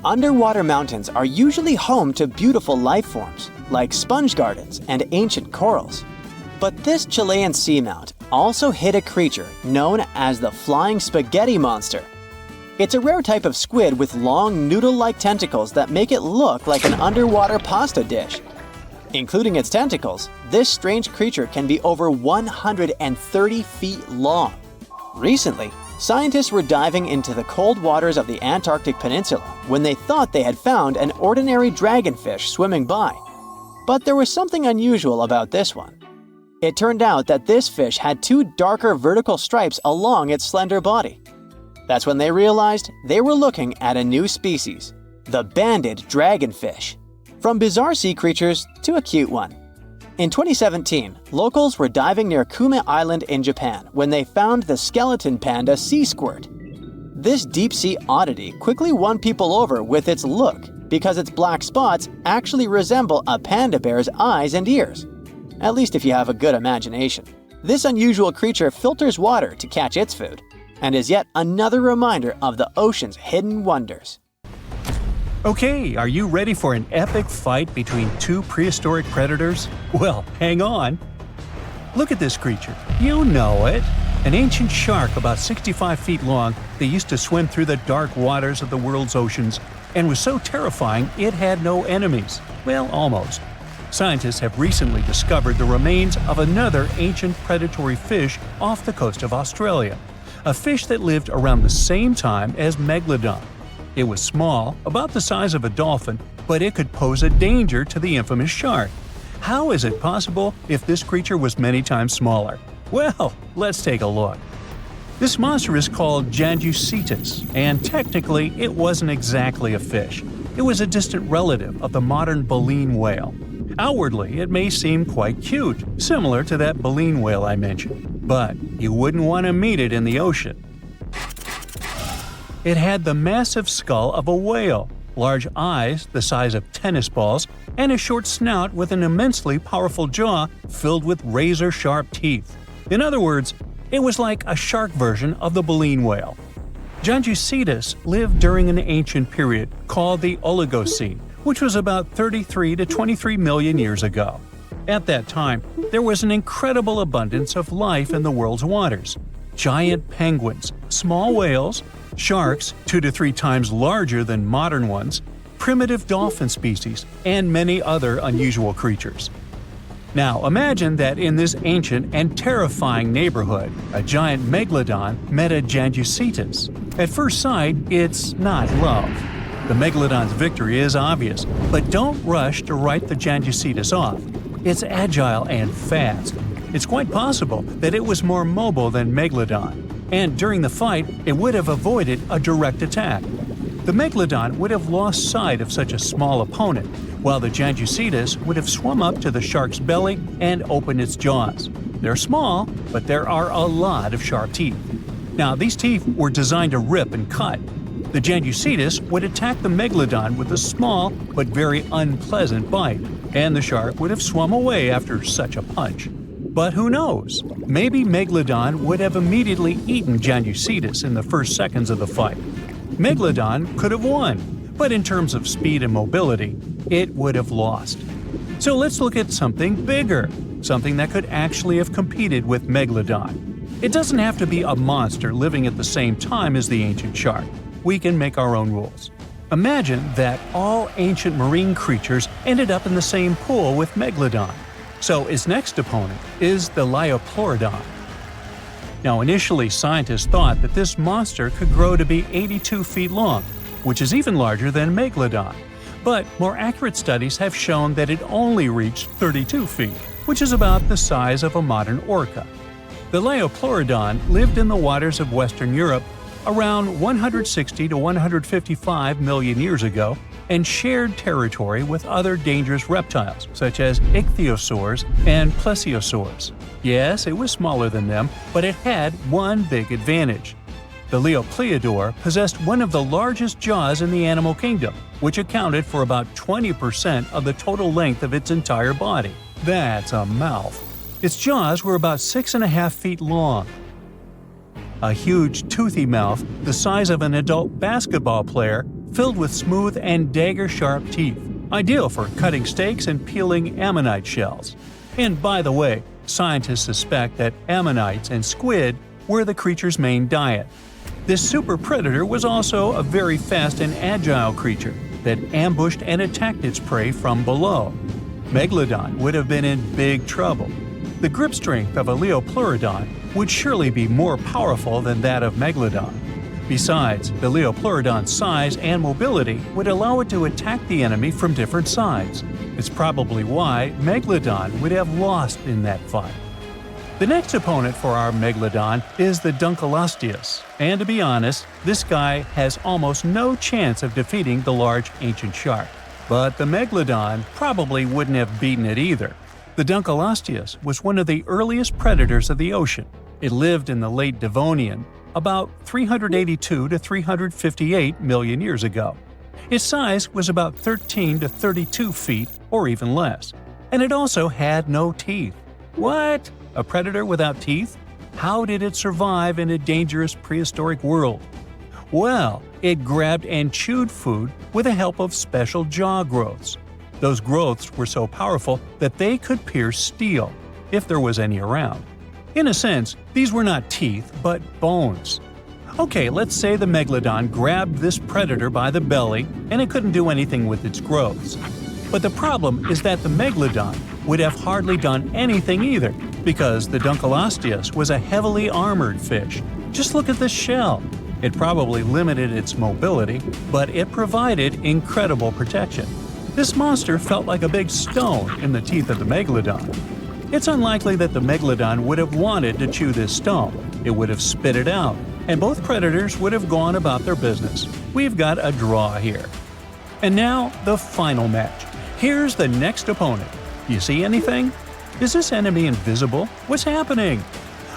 Underwater mountains are usually home to beautiful life forms, like sponge gardens and ancient corals. But this Chilean seamount also hid a creature known as the flying spaghetti monster. It's a rare type of squid with long noodle-like tentacles that make it look like an underwater pasta dish. Including its tentacles, this strange creature can be over 130 feet long. Recently, scientists were diving into the cold waters of the Antarctic Peninsula when they thought they had found an ordinary dragonfish swimming by. But there was something unusual about this one. It turned out that this fish had 2 darker vertical stripes along its slender body. That's when they realized they were looking at a new species, the banded dragonfish. From bizarre sea creatures to a cute one. In 2017, locals were diving near Kume Island in Japan when they found the skeleton panda sea squirt. This deep-sea oddity quickly won people over with its look because its black spots actually resemble a panda bear's eyes and ears. At least if you have a good imagination. This unusual creature filters water to catch its food, and is yet another reminder of the ocean's hidden wonders. Okay, are you ready for an epic fight between 2 prehistoric predators? Well, hang on. Look at this creature. You know it. An ancient shark about 65 feet long that used to swim through the dark waters of the world's oceans and was so terrifying it had no enemies. Well, almost. Scientists have recently discovered the remains of another ancient predatory fish off the coast of Australia, a fish that lived around the same time as Megalodon. It was small, about the size of a dolphin, but it could pose a danger to the infamous shark. How is it possible if this creature was many times smaller? Well, let's take a look. This monster is called Janjucetus, and technically it wasn't exactly a fish. It was a distant relative of the modern baleen whale. Outwardly, it may seem quite cute, similar to that baleen whale I mentioned, but you wouldn't want to meet it in the ocean. It had the massive skull of a whale, large eyes the size of tennis balls, and a short snout with an immensely powerful jaw filled with razor-sharp teeth. In other words, it was like a shark version of the baleen whale. Janjucetus lived during an ancient period called the Oligocene, which was about 33 to 23 million years ago. At that time, there was an incredible abundance of life in the world's waters. Giant penguins, small whales, sharks 2 to 3 times larger than modern ones, primitive dolphin species, and many other unusual creatures. Now imagine that in this ancient and terrifying neighborhood, a giant Megalodon met a Janjucetus. At first sight, it's not love. The Megalodon's victory is obvious, but don't rush to write the Janjucetus off. It's agile and fast. It's quite possible that it was more mobile than Megalodon, and during the fight, it would have avoided a direct attack. The Megalodon would have lost sight of such a small opponent, while the Janjucetus would have swum up to the shark's belly and opened its jaws. They're small, but there are a lot of sharp teeth. Now, these teeth were designed to rip and cut. The Janjucetus would attack the Megalodon with a small but very unpleasant bite, and the shark would have swum away after such a punch. But who knows? Maybe Megalodon would have immediately eaten Janjucetus in the first seconds of the fight. Megalodon could have won, but in terms of speed and mobility, it would have lost. So let's look at something bigger, something that could actually have competed with Megalodon. It doesn't have to be a monster living at the same time as the ancient shark. We can make our own rules. Imagine that all ancient marine creatures ended up in the same pool with Megalodon. So its next opponent is the Liopleurodon. Now initially scientists thought that this monster could grow to be 82 feet long, which is even larger than Megalodon. But more accurate studies have shown that it only reached 32 feet, which is about the size of a modern orca. The Liopleurodon lived in the waters of Western Europe around 160 to 155 million years ago and shared territory with other dangerous reptiles such as ichthyosaurs and plesiosaurs. Yes, it was smaller than them, but it had one big advantage. The Liopleurodon possessed one of the largest jaws in the animal kingdom, which accounted for about 20% of the total length of its entire body. That's a mouth. Its jaws were about 6.5 feet long. A huge, toothy mouth the size of an adult basketball player filled with smooth and dagger-sharp teeth, ideal for cutting steaks and peeling ammonite shells. And by the way, scientists suspect that ammonites and squid were the creature's main diet. This super predator was also a very fast and agile creature that ambushed and attacked its prey from below. Megalodon would have been in big trouble. The grip strength of a Liopleurodon would surely be more powerful than that of Megalodon. Besides, the Liopleurodon's size and mobility would allow it to attack the enemy from different sides. It's probably why Megalodon would have lost in that fight. The next opponent for our Megalodon is the Dunkleosteus, and to be honest, this guy has almost no chance of defeating the large ancient shark. But the Megalodon probably wouldn't have beaten it either. The Dunkleosteus was one of the earliest predators of the ocean. It lived in the late Devonian, about 382 to 358 million years ago. Its size was about 13 to 32 feet or even less, and it also had no teeth. What? A predator without teeth? How did it survive in a dangerous prehistoric world? Well, it grabbed and chewed food with the help of special jaw growths. Those growths were so powerful that they could pierce steel, if there was any around. In a sense, these were not teeth, but bones. Okay, let's say the Megalodon grabbed this predator by the belly and it couldn't do anything with its growths. But the problem is that the Megalodon would have hardly done anything either, because the Dunkleosteus was a heavily armored fish. Just look at the shell. It probably limited its mobility, but it provided incredible protection. This monster felt like a big stone in the teeth of the Megalodon. It's unlikely that the Megalodon would have wanted to chew this stone. It would have spit it out, and both predators would have gone about their business. We've got a draw here. And now, the final match. Here's the next opponent. You see anything? Is this enemy invisible? What's happening?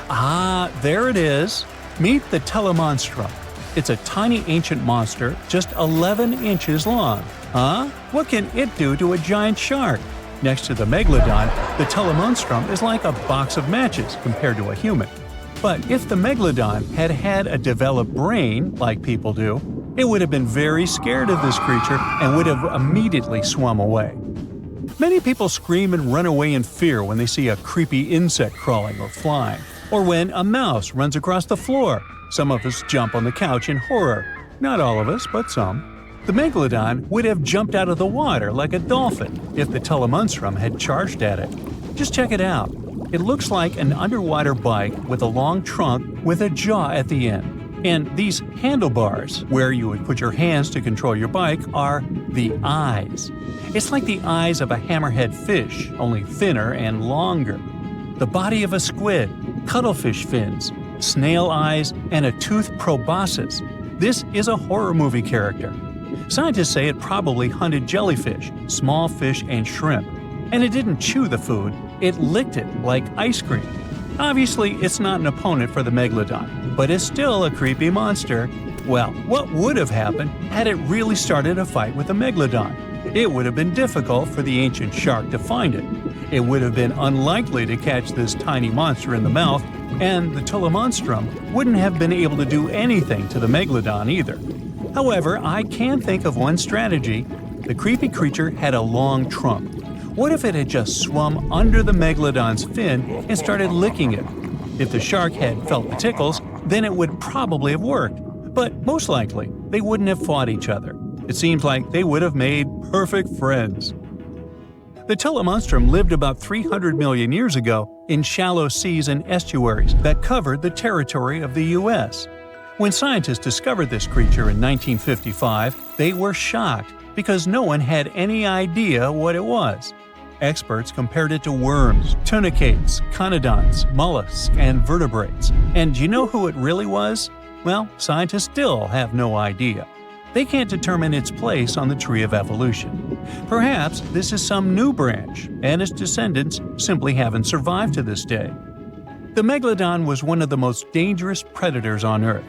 Ah, there it is. Meet the Telemonstrum. It's a tiny ancient monster, just 11 inches long. Huh? What can it do to a giant shark? Next to the Megalodon, the Telemonstrum is like a box of matches compared to a human. But if the Megalodon had had a developed brain, like people do, it would have been very scared of this creature and would have immediately swum away. Many people scream and run away in fear when they see a creepy insect crawling or flying, or when a mouse runs across the floor. Some of us jump on the couch in horror. Not all of us, but some. The Megalodon would have jumped out of the water like a dolphin if the Telemonstrum had charged at it. Just check it out. It looks like an underwater bike with a long trunk with a jaw at the end. And these handlebars, where you would put your hands to control your bike, are the eyes. It's like the eyes of a hammerhead fish, only thinner and longer. The body of a squid, cuttlefish fins, snail eyes, and a toothed proboscis. This is a horror movie character. Scientists say it probably hunted jellyfish, small fish, and shrimp. And it didn't chew the food, it licked it like ice cream. Obviously, it's not an opponent for the Megalodon, but it's still a creepy monster. Well, what would have happened had it really started a fight with the Megalodon? It would have been difficult for the ancient shark to find it. It would have been unlikely to catch this tiny monster in the mouth, and the Telemonstrum wouldn't have been able to do anything to the Megalodon either. However, I can think of one strategy. The creepy creature had a long trunk. What if it had just swum under the Megalodon's fin and started licking it? If the shark had felt the tickles, then it would probably have worked. But most likely, they wouldn't have fought each other. It seems like they would have made perfect friends. The Telemonstrum lived about 300 million years ago in shallow seas and estuaries that covered the territory of the U.S. When scientists discovered this creature in 1955, they were shocked because no one had any idea what it was. Experts compared it to worms, tunicates, conodonts, mollusks, and vertebrates. And do you know who it really was? Well, scientists still have no idea. They can't determine its place on the tree of evolution. Perhaps this is some new branch, and its descendants simply haven't survived to this day. The Megalodon was one of the most dangerous predators on Earth.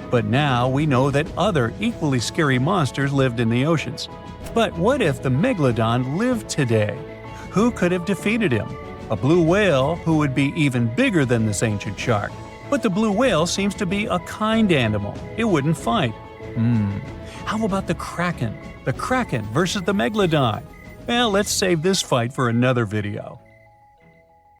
But now we know that other equally scary monsters lived in the oceans. But what if the Megalodon lived today? Who could have defeated him? A blue whale who would be even bigger than this ancient shark. But the blue whale seems to be a kind animal. It wouldn't fight. How about the Kraken? The Kraken versus the Megalodon? Well, let's save this fight for another video.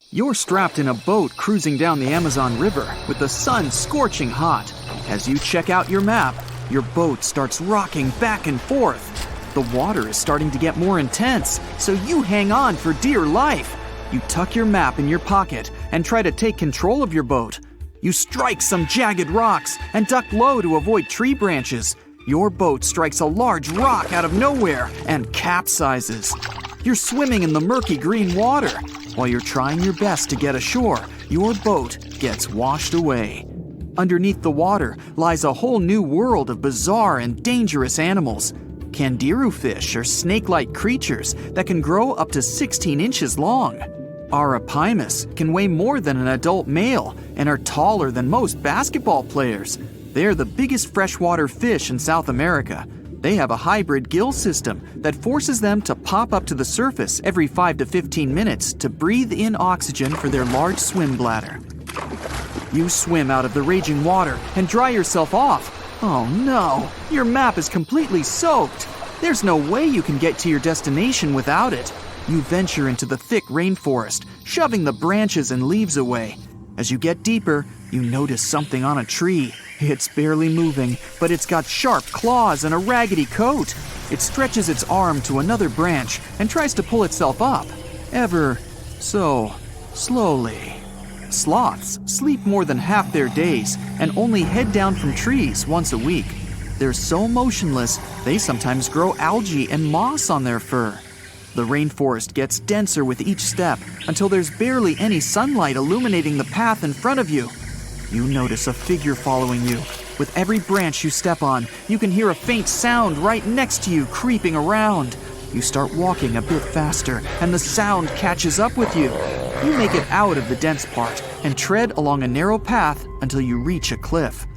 You're strapped in a boat cruising down the Amazon River with the sun scorching hot. As you check out your map, your boat starts rocking back and forth. The water is starting to get more intense, so you hang on for dear life. You tuck your map in your pocket and try to take control of your boat. You strike some jagged rocks and duck low to avoid tree branches. Your boat strikes a large rock out of nowhere and capsizes. You're swimming in the murky green water. While you're trying your best to get ashore, your boat gets washed away. Underneath the water lies a whole new world of bizarre and dangerous animals. Candiru fish are snake-like creatures that can grow up to 16 inches long. Arapimus can weigh more than an adult male and are taller than most basketball players. They are the biggest freshwater fish in South America. They have a hybrid gill system that forces them to pop up to the surface every 5 to 15 minutes to breathe in oxygen for their large swim bladder. You swim out of the raging water and dry yourself off. Oh no, your map is completely soaked. There's no way you can get to your destination without it. You venture into the thick rainforest, shoving the branches and leaves away. As you get deeper, you notice something on a tree. It's barely moving, but it's got sharp claws and a raggedy coat. It stretches its arm to another branch and tries to pull itself up, ever so slowly. Sloths sleep more than half their days and only head down from trees once a week. They're so motionless, they sometimes grow algae and moss on their fur. The rainforest gets denser with each step until there's barely any sunlight illuminating the path in front of you. You notice a figure following you. With every branch you step on, you can hear a faint sound right next to you creeping around. You start walking a bit faster, and the sound catches up with you. You make it out of the dense part and tread along a narrow path until you reach a cliff.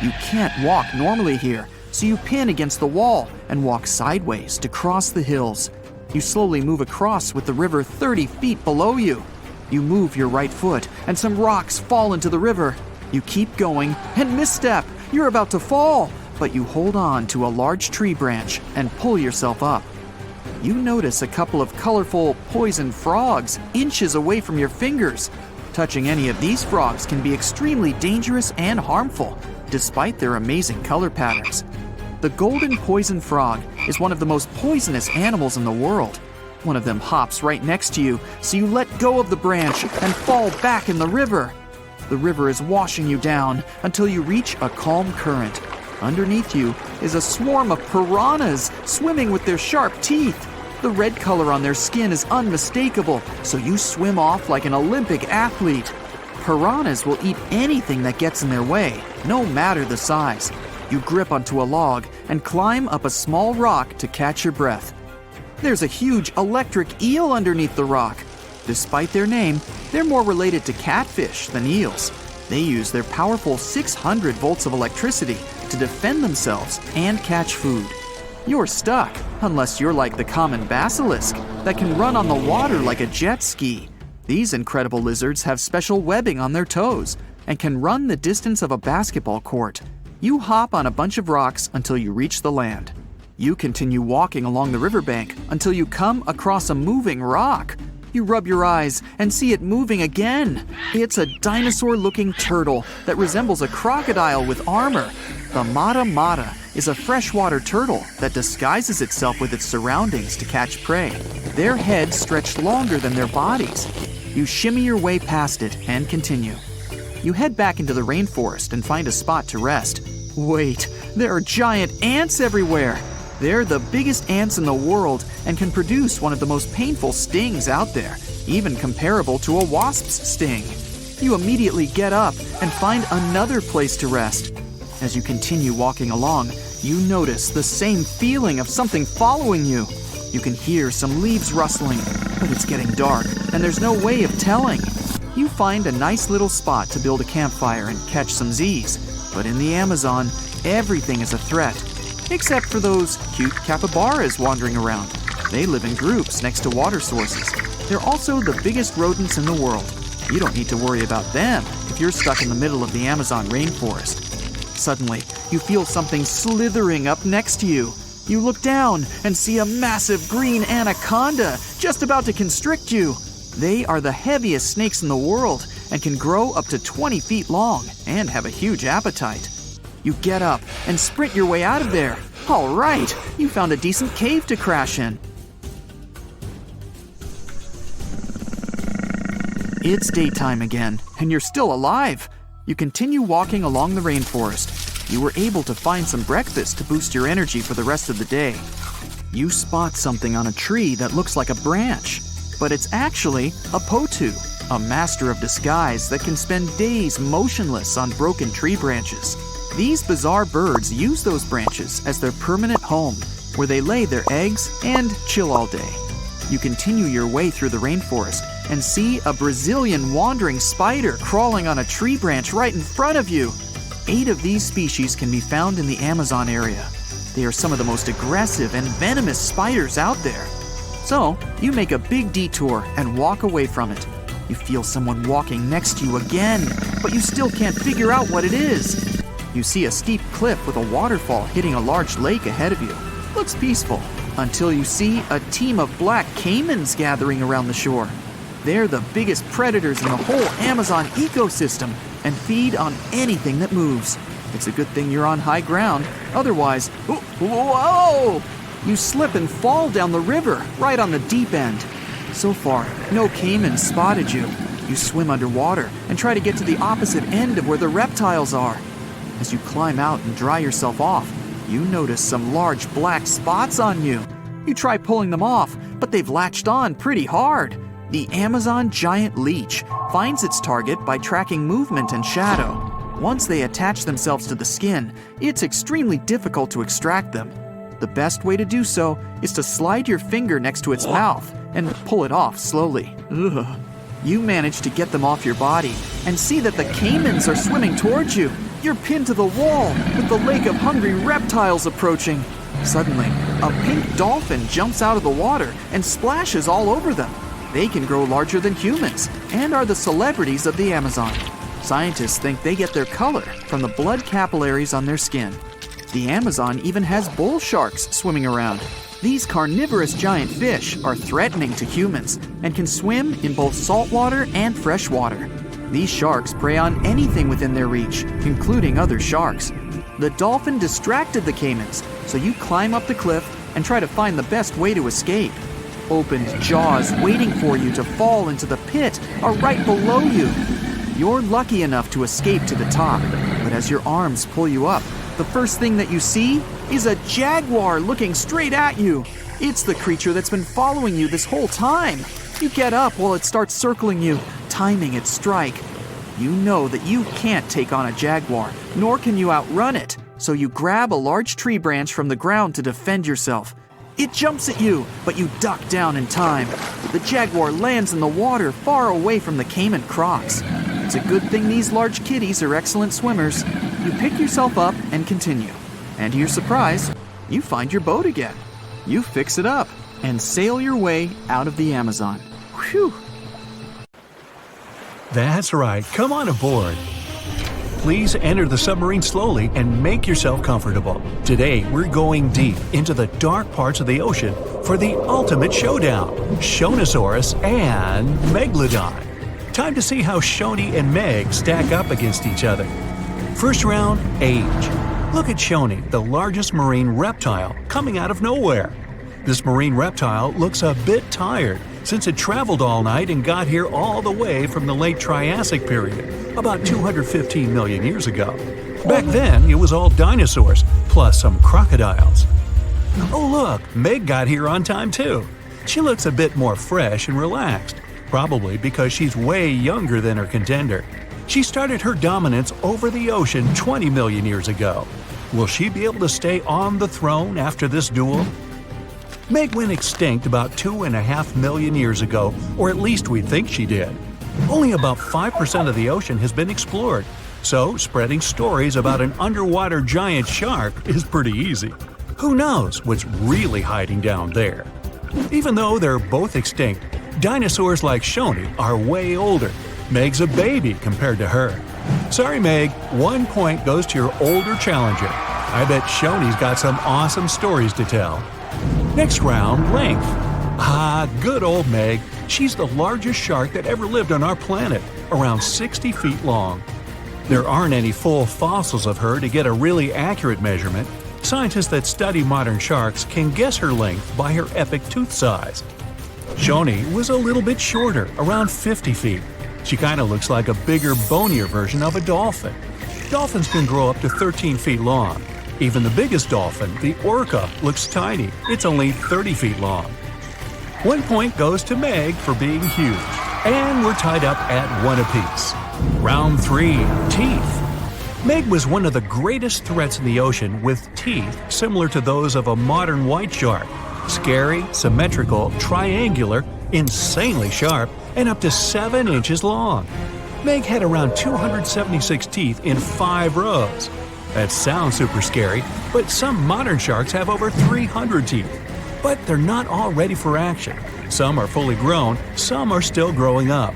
You can't walk normally here, so you pin against the wall and walk sideways to cross the hills. You slowly move across with the river 30 feet below you. You move your right foot, and some rocks fall into the river. You keep going and misstep. You're about to fall, but you hold on to a large tree branch and pull yourself up. You notice a couple of colorful poison frogs inches away from your fingers. Touching any of these frogs can be extremely dangerous and harmful, despite their amazing color patterns. The golden poison frog is one of the most poisonous animals in the world. One of them hops right next to you, so you let go of the branch and fall back in the river. The river is washing you down until you reach a calm current. Underneath you is a swarm of piranhas swimming with their sharp teeth. The red color on their skin is unmistakable, so you swim off like an Olympic athlete. Piranhas will eat anything that gets in their way, no matter the size. You grip onto a log and climb up a small rock to catch your breath. There's a huge electric eel underneath the rock. Despite their name, they're more related to catfish than eels. They use their powerful 600 volts of electricity to defend themselves and catch food. You're stuck, unless you're like the common basilisk that can run on the water like a jet ski. These incredible lizards have special webbing on their toes and can run the distance of a basketball court. You hop on a bunch of rocks until you reach the land. You continue walking along the riverbank until you come across a moving rock. You rub your eyes and see it moving again. It's a dinosaur-looking turtle that resembles a crocodile with armor. The mata mata is a freshwater turtle that disguises itself with its surroundings to catch prey. Their heads stretch longer than their bodies. You shimmy your way past it and continue. You head back into the rainforest and find a spot to rest. Wait, there are giant ants everywhere. They're the biggest ants in the world and can produce one of the most painful stings out there, even comparable to a wasp's sting. You immediately get up and find another place to rest. As you continue walking along, you notice the same feeling of something following you. You can hear some leaves rustling, but it's getting dark and there's no way of telling. You find a nice little spot to build a campfire and catch some Z's. But in the Amazon, everything is a threat. Except for those cute capybaras wandering around. They live in groups next to water sources. They're also the biggest rodents in the world. You don't need to worry about them if you're stuck in the middle of the Amazon rainforest. Suddenly, you feel something slithering up next to you. You look down and see a massive green anaconda just about to constrict you. They are the heaviest snakes in the world and can grow up to 20 feet long and have a huge appetite. You get up and sprint your way out of there. All right, you found a decent cave to crash in. It's daytime again, and you're still alive. You continue walking along the rainforest. You were able to find some breakfast to boost your energy for the rest of the day. You spot something on a tree that looks like a branch, but it's actually a potu, a master of disguise that can spend days motionless on broken tree branches. These bizarre birds use those branches as their permanent home, where they lay their eggs and chill all day. You continue your way through the rainforest and see a Brazilian wandering spider crawling on a tree branch right in front of you. 8 of these species can be found in the Amazon area. They are some of the most aggressive and venomous spiders out there. So, you make a big detour and walk away from it. You feel someone walking next to you again, but you still can't figure out what it is. You see a steep cliff with a waterfall hitting a large lake ahead of you. Looks peaceful, until you see a team of black caimans gathering around the shore. They're the biggest predators in the whole Amazon ecosystem and feed on anything that moves. It's a good thing you're on high ground, otherwise, whoa! You slip and fall down the river, right on the deep end. So far, no caiman spotted you. You swim underwater and try to get to the opposite end of where the reptiles are. As you climb out and dry yourself off, you notice some large black spots on you. You try pulling them off, but they've latched on pretty hard. The Amazon giant leech finds its target by tracking movement and shadow. Once they attach themselves to the skin, it's extremely difficult to extract them. The best way to do so is to slide your finger next to its mouth and pull it off slowly. Ugh. You manage to get them off your body and see that the caimans are swimming towards you. You're pinned to the wall with the lake of hungry reptiles approaching. Suddenly, a pink dolphin jumps out of the water and splashes all over them. They can grow larger than humans and are the celebrities of the Amazon. Scientists think they get their color from the blood capillaries on their skin. The Amazon even has bull sharks swimming around. These carnivorous giant fish are threatening to humans and can swim in both saltwater and freshwater. These sharks prey on anything within their reach, including other sharks. The dolphin distracted the caimans, so you climb up the cliff and try to find the best way to escape. Opened jaws waiting for you to fall into the pit are right below you. You're lucky enough to escape to the top, but as your arms pull you up, the first thing that you see is a jaguar looking straight at you. It's the creature that's been following you this whole time. You get up while it starts circling you, timing its strike. You know that you can't take on a jaguar, nor can you outrun it, so you grab a large tree branch from the ground to defend yourself. It jumps at you, but you duck down in time. The jaguar lands in the water far away from the caiman crocs. It's a good thing these large kitties are excellent swimmers. You pick yourself up and continue. And to your surprise, you find your boat again. You fix it up and sail your way out of the Amazon. Whew! That's right, come on aboard. Please enter the submarine slowly and make yourself comfortable. Today, we're going deep into the dark parts of the ocean for the ultimate showdown, Shonisaurus and Megalodon. Time to see how Shoni and Meg stack up against each other. First round, age. Look at Shoni, the largest marine reptile, coming out of nowhere. This marine reptile looks a bit tired since it traveled all night and got here all the way from the late Triassic period, about 215 million years ago. Back then, it was all dinosaurs, plus some crocodiles. Oh look, Meg got here on time too. She looks a bit more fresh and relaxed, probably because she's way younger than her contender. She started her dominance over the ocean 20 million years ago. Will she be able to stay on the throne after this duel? Meg went extinct about 2.5 million years ago, or at least we think she did. Only about 5% of the ocean has been explored, so spreading stories about an underwater giant shark is pretty easy. Who knows what's really hiding down there? Even though they're both extinct, dinosaurs like Shoni are way older. Meg's a baby compared to her. Sorry, Meg, 1 point goes to your older challenger. I bet Shoni's got some awesome stories to tell. Next round, length. Ah, good old Meg. She's the largest shark that ever lived on our planet, around 60 feet long. There aren't any full fossils of her to get a really accurate measurement. Scientists that study modern sharks can guess her length by her epic tooth size. Shoni was a little bit shorter, around 50 feet. She kind of looks like a bigger, bonier version of a dolphin. Dolphins can grow up to 13 feet long. Even the biggest dolphin, the orca, looks tiny. It's only 30 feet long. 1 point goes to Meg for being huge. And we're tied up at 1 apiece. Round 3, teeth. Meg was one of the greatest threats in the ocean with teeth similar to those of a modern white shark. Scary, symmetrical, triangular, insanely sharp, and up to 7 inches long. Meg had around 276 teeth in 5 rows. That sounds super scary, but some modern sharks have over 300 teeth. But they're not all ready for action. Some are fully grown, some are still growing up.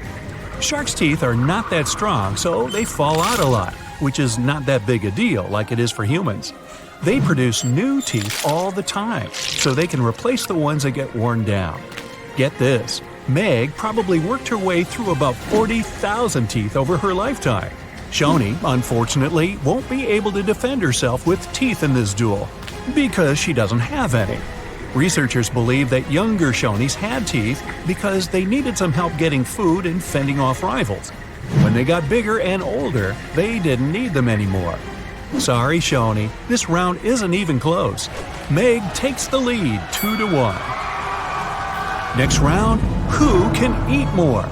Sharks' teeth are not that strong, so they fall out a lot, which is not that big a deal like it is for humans. They produce new teeth all the time, so they can replace the ones that get worn down. Get this, Meg probably worked her way through about 40,000 teeth over her lifetime. Shoni, unfortunately, won't be able to defend herself with teeth in this duel, because she doesn't have any. Researchers believe that younger Shonis had teeth because they needed some help getting food and fending off rivals. When they got bigger and older, they didn't need them anymore. Sorry, Shoni, this round isn't even close. Meg takes the lead 2-1. Next round, who can eat more?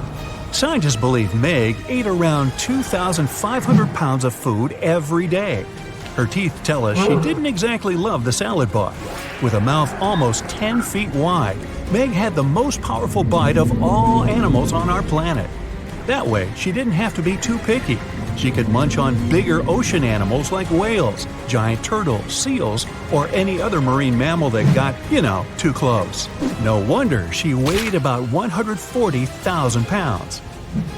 Scientists believe Meg ate around 2,500 pounds of food every day. Her teeth tell us she didn't exactly love the salad bar. With a mouth almost 10 feet wide, Meg had the most powerful bite of all animals on our planet. That way, she didn't have to be too picky. She could munch on bigger ocean animals like whales, giant turtles, seals, or any other marine mammal that got, too close. No wonder she weighed about 140,000 pounds.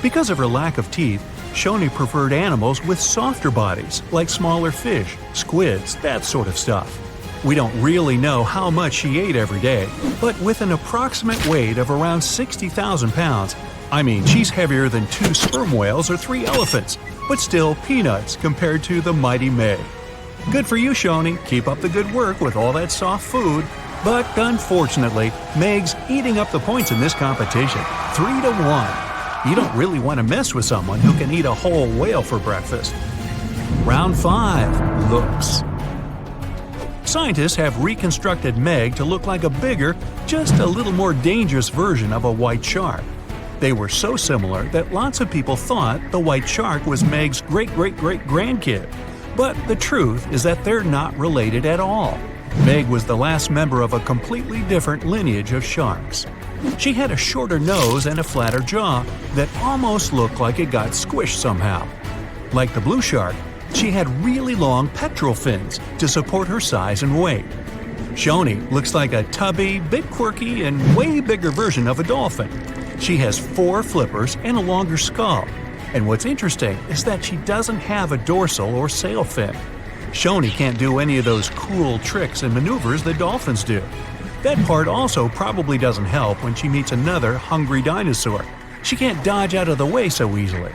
Because of her lack of teeth, Shoni preferred animals with softer bodies, like smaller fish, squids, that sort of stuff. We don't really know how much she ate every day, but with an approximate weight of around 60,000 pounds, she's heavier than 2 sperm whales or 3 elephants, but still peanuts compared to the mighty Meg. Good for you, Shoni. Keep up the good work with all that soft food. But unfortunately, Meg's eating up the points in this competition, 3-1. You don't really want to mess with someone who can eat a whole whale for breakfast. Round 5. Looks. Scientists have reconstructed Meg to look like a bigger, just a little more dangerous version of a white shark. They were so similar that lots of people thought the white shark was Meg's great-great-great-grandkid. But the truth is that they're not related at all. Meg was the last member of a completely different lineage of sharks. She had a shorter nose and a flatter jaw that almost looked like it got squished somehow. Like the blue shark, she had really long pectoral fins to support her size and weight. Shoni looks like a tubby, bit quirky, and way bigger version of a dolphin. She has 4 flippers and a longer skull. And what's interesting is that she doesn't have a dorsal or sail fin. Shoni can't do any of those cool tricks and maneuvers that dolphins do. That part also probably doesn't help when she meets another hungry dinosaur. She can't dodge out of the way so easily.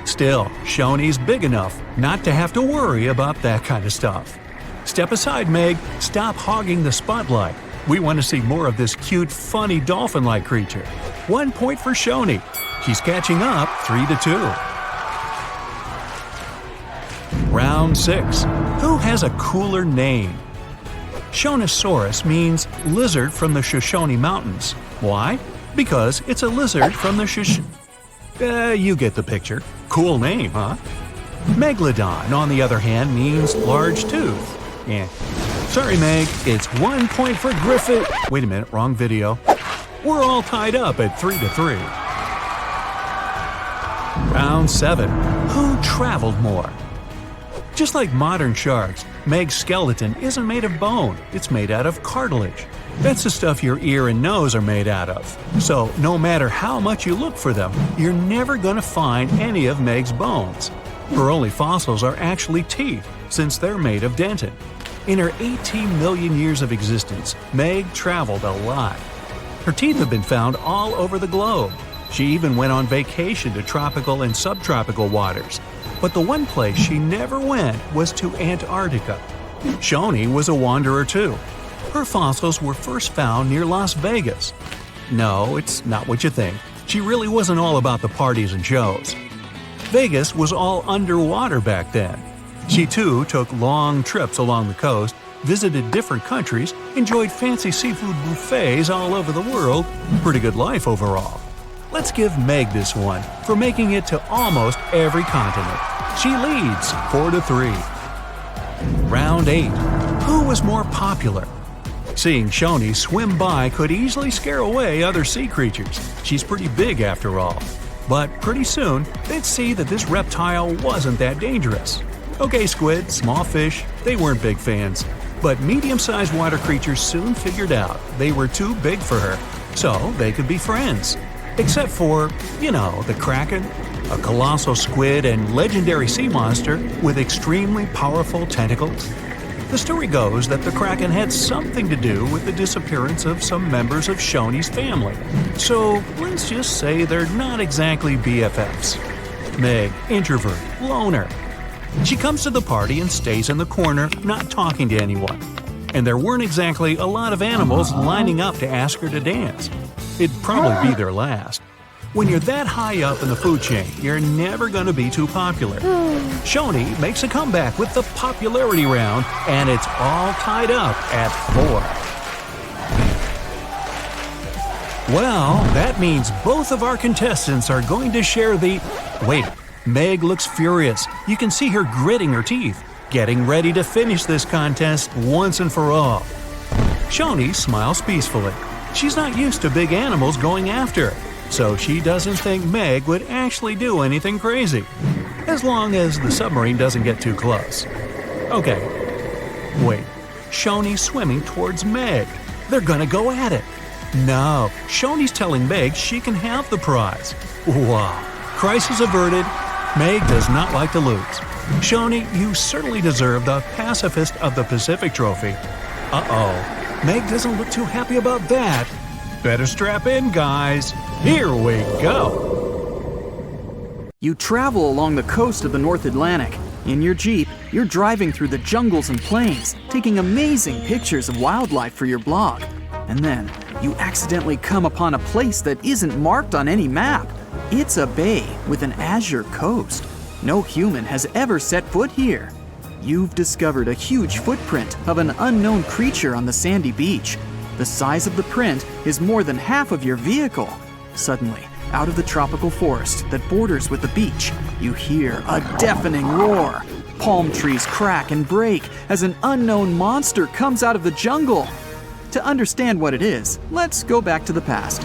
Still, Shoni's big enough not to have to worry about that kind of stuff. Step aside, Meg. Stop hogging the spotlight. We want to see more of this cute, funny dolphin-like creature. 1 point for Shoni. She's catching up 3-2. Round 6. Who has a cooler name? Shonisaurus means lizard from the Shoshone Mountains. Why? Because it's a lizard from the you get the picture. Cool name, huh? Megalodon, on the other hand, means large tooth. Yeah. Sorry, Meg, it's 1 point for Griffith. Wait a minute, wrong video. We're all tied up at 3-3. Round 7. Who traveled more? Just like modern sharks, Meg's skeleton isn't made of bone, it's made out of cartilage. That's the stuff your ear and nose are made out of. So, no matter how much you look for them, you're never going to find any of Meg's bones. Her only fossils are actually teeth, since they're made of dentin. In her 18 million years of existence, Meg traveled a lot. Her teeth have been found all over the globe. She even went on vacation to tropical and subtropical waters. But the one place she never went was to Antarctica. Shoni was a wanderer too. Her fossils were first found near Las Vegas. No, it's not what you think. She really wasn't all about the parties and shows. Vegas was all underwater back then. She too took long trips along the coast, visited different countries, enjoyed fancy seafood buffets all over the world. Pretty good life overall. Let's give Meg this one for making it to almost every continent. She leads 4-3. Round 8. Who was more popular? Seeing Shoni swim by could easily scare away other sea creatures. She's pretty big after all. But pretty soon, they'd see that this reptile wasn't that dangerous. Okay, squid, small fish, they weren't big fans. But medium-sized water creatures soon figured out they were too big for her, so they could be friends. Except for, the Kraken, a colossal squid and legendary sea monster with extremely powerful tentacles. The story goes that the Kraken had something to do with the disappearance of some members of Shoney's family. So let's just say they're not exactly BFFs. Meg, introvert, loner. She comes to the party and stays in the corner, not talking to anyone. And there weren't exactly a lot of animals lining up to ask her to dance. It'd probably be their last. When you're that high up in the food chain, you're never going to be too popular. Shoney makes a comeback with the popularity round, and it's all tied up at 4. Well, that means both of our contestants are going to share the… Wait, Meg looks furious. You can see her gritting her teeth, getting ready to finish this contest once and for all. Shoney smiles peacefully. She's not used to big animals going after her, so she doesn't think Meg would actually do anything crazy, as long as the submarine doesn't get too close. Okay, wait, Shoney's swimming towards Meg. They're gonna go at it. No, Shoney's telling Meg she can have the prize. Wow, crisis averted. Meg does not like to lose. Shoney, you certainly deserve the Pacifist of the Pacific trophy. Uh-oh, Meg doesn't look too happy about that. Better strap in, guys. Here we go. You travel along the coast of the North Atlantic. In your Jeep, you're driving through the jungles and plains, taking amazing pictures of wildlife for your blog. And then, you accidentally come upon a place that isn't marked on any map. It's a bay with an azure coast. No human has ever set foot here. You've discovered a huge footprint of an unknown creature on the sandy beach. The size of the print is more than half of your vehicle. Suddenly, out of the tropical forest that borders with the beach, you hear a deafening roar. Palm trees crack and break as an unknown monster comes out of the jungle. To understand what it is, let's go back to the past.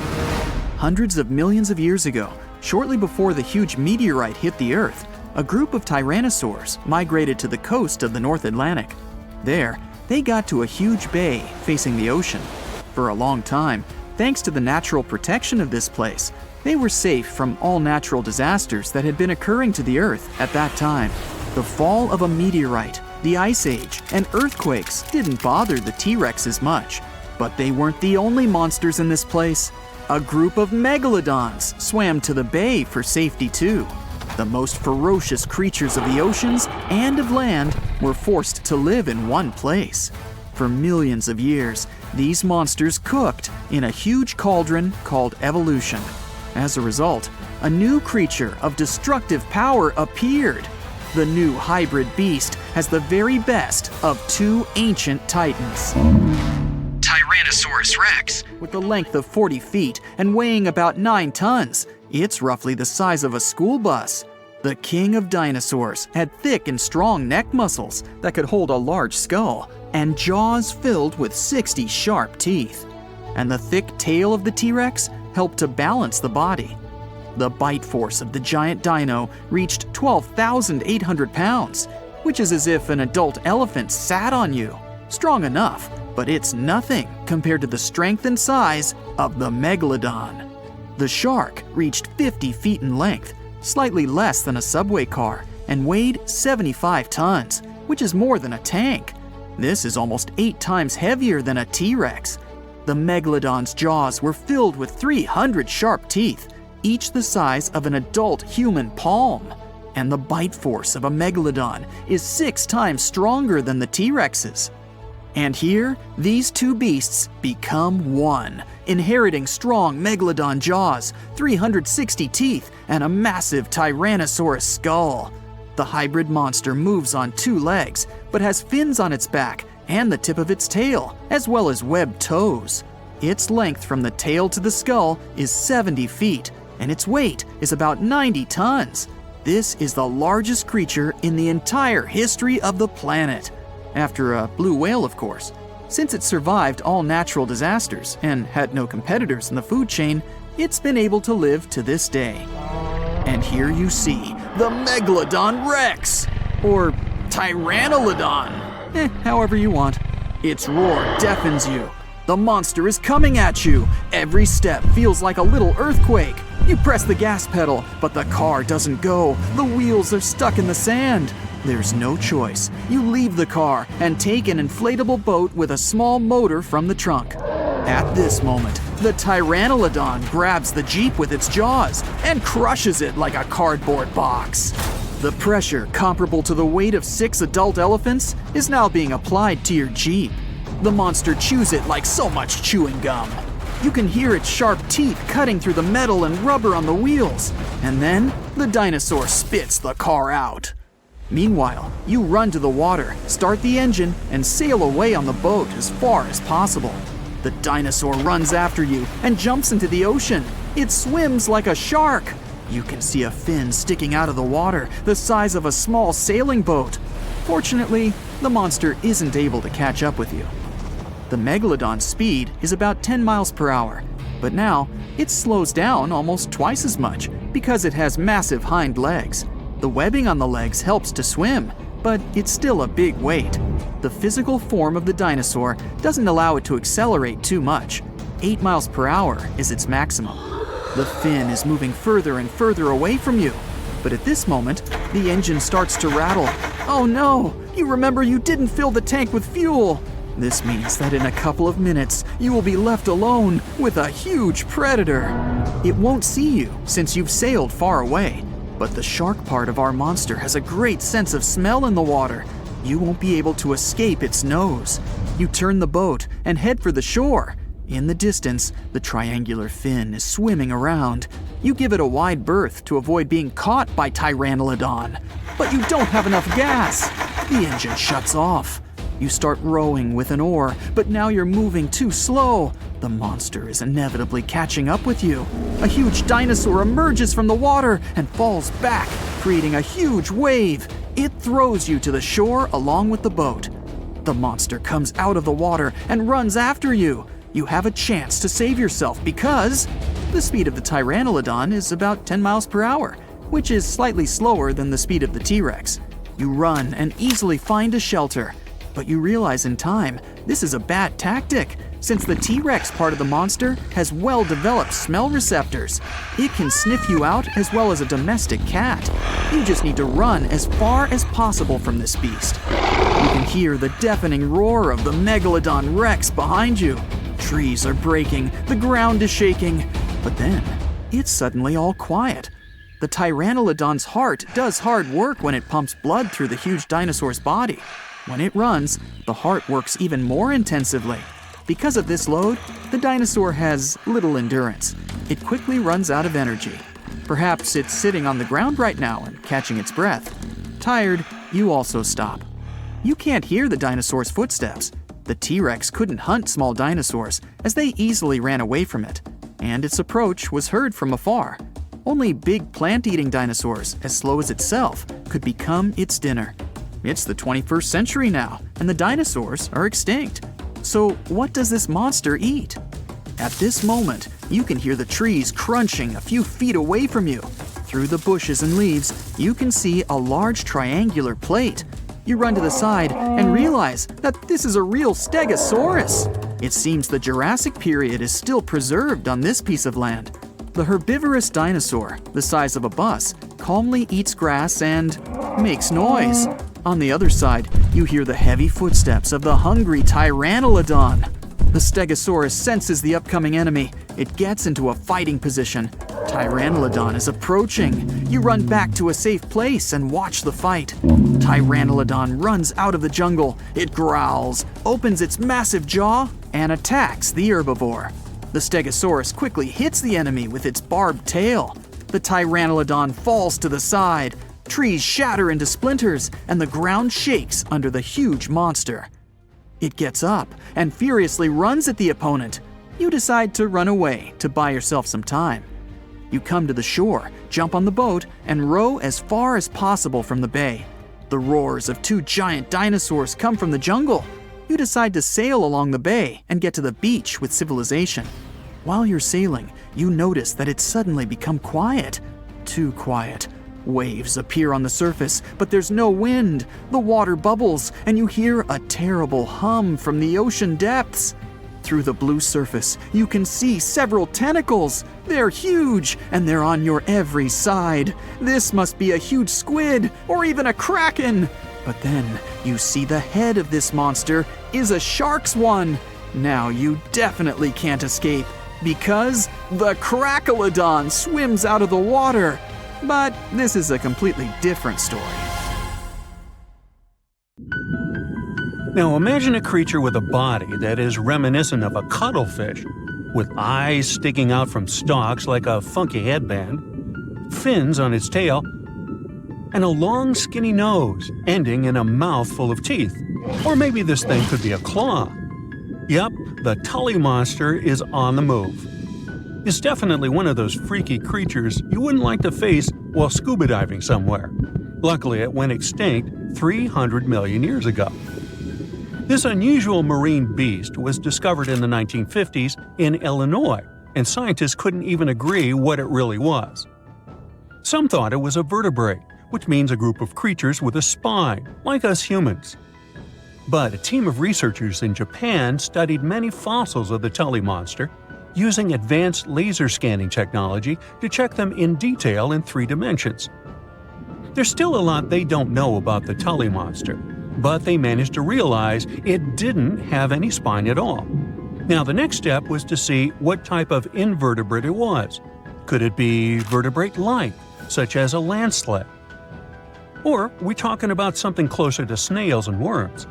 Hundreds of millions of years ago, shortly before the huge meteorite hit the Earth, a group of tyrannosaurs migrated to the coast of the North Atlantic. There, they got to a huge bay facing the ocean. For a long time, thanks to the natural protection of this place, they were safe from all natural disasters that had been occurring to the Earth at that time. The fall of a meteorite, the Ice Age, and earthquakes didn't bother the T-Rexes much. But they weren't the only monsters in this place. A group of Megalodons swam to the bay for safety too. The most ferocious creatures of the oceans and of land were forced to live in one place. For millions of years, these monsters cooked in a huge cauldron called evolution. As a result, a new creature of destructive power appeared. The new hybrid beast has the very best of two ancient titans. Tyrannosaurus Rex, with a length of 40 feet and weighing about 9 tons. It's roughly the size of a school bus. The king of dinosaurs had thick and strong neck muscles that could hold a large skull, and jaws filled with 60 sharp teeth. And the thick tail of the T-Rex helped to balance the body. The bite force of the giant dino reached 12,800 pounds, which is as if an adult elephant sat on you. Strong enough, but it's nothing compared to the strength and size of the Megalodon. The shark reached 50 feet in length, slightly less than a subway car, and weighed 75 tons, which is more than a tank. This is almost 8 times heavier than a T-Rex. The Megalodon's jaws were filled with 300 sharp teeth, each the size of an adult human palm. And the bite force of a Megalodon is 6 times stronger than the T-Rex's. And here, these two beasts become one, inheriting strong Megalodon jaws, 360 teeth, and a massive Tyrannosaurus skull. The hybrid monster moves on 2 legs, but has fins on its back and the tip of its tail, as well as webbed toes. Its length from the tail to the skull is 70 feet, and its weight is about 90 tons. This is the largest creature in the entire history of the planet. After a blue whale, of course. Since it survived all natural disasters and had no competitors in the food chain, it's been able to live to this day. And here you see the Megalodon Rex, or Tyrannolodon, however you want. Its roar deafens you. The monster is coming at you. Every step feels like a little earthquake. You press the gas pedal, but the car doesn't go. The wheels are stuck in the sand. There's no choice. You leave the car and take an inflatable boat with a small motor from the trunk. At this moment, the Pteranodon grabs the Jeep with its jaws and crushes it like a cardboard box. The pressure, comparable to the weight of 6 adult elephants, is now being applied to your Jeep. The monster chews it like so much chewing gum. You can hear its sharp teeth cutting through the metal and rubber on the wheels, and then the dinosaur spits the car out. Meanwhile, you run to the water, start the engine, and sail away on the boat as far as possible. The dinosaur runs after you and jumps into the ocean. It swims like a shark. You can see a fin sticking out of the water, the size of a small sailing boat. Fortunately, the monster isn't able to catch up with you. The Megalodon's speed is about 10 miles per hour, but now it slows down almost twice as much because it has massive hind legs. The webbing on the legs helps to swim, but it's still a big weight. The physical form of the dinosaur doesn't allow it to accelerate too much. 8 miles per hour is its maximum. The fin is moving further and further away from you, but at this moment, the engine starts to rattle. Oh no! You remember you didn't fill the tank with fuel! This means that in a couple of minutes, you will be left alone with a huge predator. It won't see you since you've sailed far away, but the shark part of our monster has a great sense of smell in the water. You won't be able to escape its nose. You turn the boat and head for the shore. In the distance, the triangular fin is swimming around. You give it a wide berth to avoid being caught by Pteranodon. But you don't have enough gas. The engine shuts off. You start rowing with an oar, but now you're moving too slow. The monster is inevitably catching up with you. A huge dinosaur emerges from the water and falls back, creating a huge wave. It throws you to the shore along with the boat. The monster comes out of the water and runs after you. You have a chance to save yourself because the speed of the Pteranodon is about 10 miles per hour, which is slightly slower than the speed of the T-Rex. You run and easily find a shelter. But you realize in time, this is a bad tactic, since the T-Rex part of the monster has well-developed smell receptors. It can sniff you out as well as a domestic cat. You just need to run as far as possible from this beast. You can hear the deafening roar of the Megalodon Rex behind you. Trees are breaking, the ground is shaking, but then it's suddenly all quiet. The Pteranodon's heart does hard work when it pumps blood through the huge dinosaur's body. When it runs, the heart works even more intensively. Because of this load, the dinosaur has little endurance. It quickly runs out of energy. Perhaps it's sitting on the ground right now and catching its breath. Tired, you also stop. You can't hear the dinosaur's footsteps. The T-Rex couldn't hunt small dinosaurs, as they easily ran away from it, and its approach was heard from afar. Only big plant-eating dinosaurs, as slow as itself, could become its dinner. It's the 21st century now, and the dinosaurs are extinct. So what does this monster eat? At this moment, you can hear the trees crunching a few feet away from you. Through the bushes and leaves, you can see a large triangular plate. You run to the side and realize that this is a real stegosaurus. It seems the Jurassic period is still preserved on this piece of land. The herbivorous dinosaur, the size of a bus, calmly eats grass and makes noise. On the other side, you hear the heavy footsteps of the hungry Pteranodon. The Stegosaurus senses the upcoming enemy. It gets into a fighting position. Pteranodon is approaching. You run back to a safe place and watch the fight. Pteranodon runs out of the jungle. It growls, opens its massive jaw, and attacks the herbivore. The Stegosaurus quickly hits the enemy with its barbed tail. The Pteranodon falls to the side. Trees shatter into splinters, and the ground shakes under the huge monster. It gets up and furiously runs at the opponent. You decide to run away to buy yourself some time. You come to the shore, jump on the boat, and row as far as possible from the bay. The roars of 2 giant dinosaurs come from the jungle. You decide to sail along the bay and get to the beach with civilization. While you're sailing, you notice that it's suddenly become quiet. Too quiet. Waves appear on the surface, but there's no wind. The water bubbles, and you hear a terrible hum from the ocean depths. Through the blue surface, you can see several tentacles. They're huge, and they're on your every side. This must be a huge squid, or even a kraken. But then, you see the head of this monster is a shark's one. Now you definitely can't escape, because the Megalodon swims out of the water. But this is a completely different story. Now imagine a creature with a body that is reminiscent of a cuttlefish, with eyes sticking out from stalks like a funky headband, fins on its tail, and a long skinny nose ending in a mouth full of teeth. Or maybe this thing could be a claw. Yep, the Tully monster is on the move. It's definitely one of those freaky creatures you wouldn't like to face while scuba diving somewhere. Luckily, it went extinct 300 million years ago. This unusual marine beast was discovered in the 1950s in Illinois, and scientists couldn't even agree what it really was. Some thought it was a vertebrate, which means a group of creatures with a spine, like us humans. But a team of researchers in Japan studied many fossils of the Tully monster, using advanced laser scanning technology to check them in detail in 3 dimensions. There's still a lot they don't know about the Tully monster, but they managed to realize it didn't have any spine at all. Now the next step was to see what type of invertebrate it was. Could it be vertebrate-like, such as a land sled? Or are we talking about something closer to snails and worms?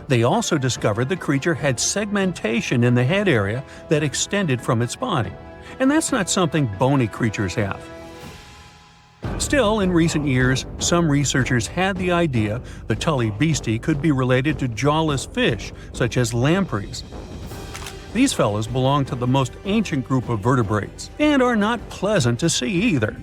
They also discovered the creature had segmentation in the head area that extended from its body, and that's not something bony creatures have. Still, in recent years, some researchers had the idea the Tully beastie could be related to jawless fish, such as lampreys. These fellows belong to the most ancient group of vertebrates, and are not pleasant to see either.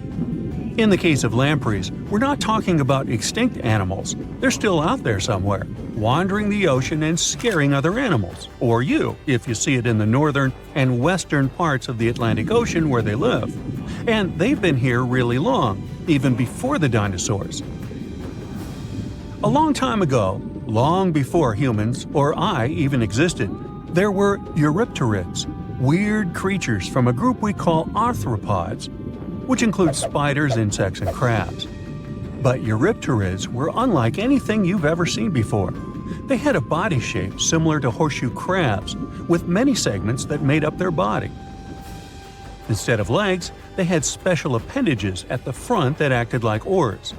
In the case of lampreys, we're not talking about extinct animals. They're still out there somewhere, wandering the ocean and scaring other animals, or you, if you see it in the northern and western parts of the Atlantic Ocean where they live. And they've been here really long, even before the dinosaurs. A long time ago, long before humans or I even existed, there were eurypterids, weird creatures from a group we call arthropods, which includes spiders, insects, and crabs. But eurypterids were unlike anything you've ever seen before. They had a body shape similar to horseshoe crabs, with many segments that made up their body. Instead of legs, they had special appendages at the front that acted like oars.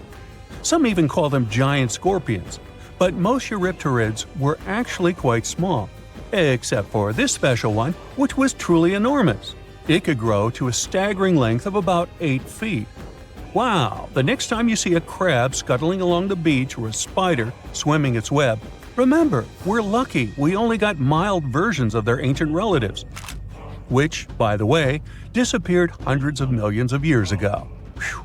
Some even call them giant scorpions, but most eurypterids were actually quite small, except for this special one, which was truly enormous. It could grow to a staggering length of about 8 feet. Wow! The next time you see a crab scuttling along the beach or a spider swimming its web, remember, we're lucky we only got mild versions of their ancient relatives, which, by the way, disappeared hundreds of millions of years ago. Whew.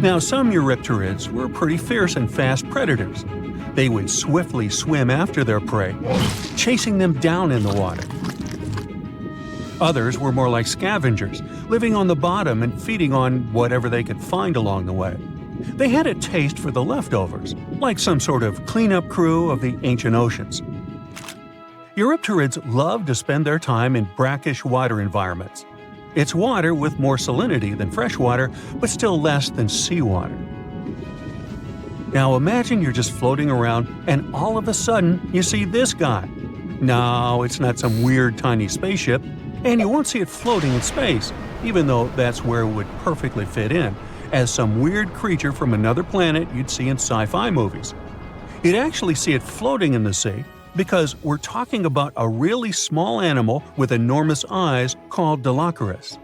Now, some eurypterids were pretty fierce and fast predators. They would swiftly swim after their prey, chasing them down in the water. Others were more like scavengers, living on the bottom and feeding on whatever they could find along the way. They had a taste for the leftovers, like some sort of cleanup crew of the ancient oceans. Eurypterids love to spend their time in brackish water environments. It's water with more salinity than fresh water, but still less than seawater. Now imagine you're just floating around and all of a sudden you see this guy. No, it's not some weird tiny spaceship, and you won't see it floating in space, even though that's where it would perfectly fit in, as some weird creature from another planet you'd see in sci-fi movies. You'd actually see it floating in the sea because we're talking about a really small animal with enormous eyes called Dilophosaurus.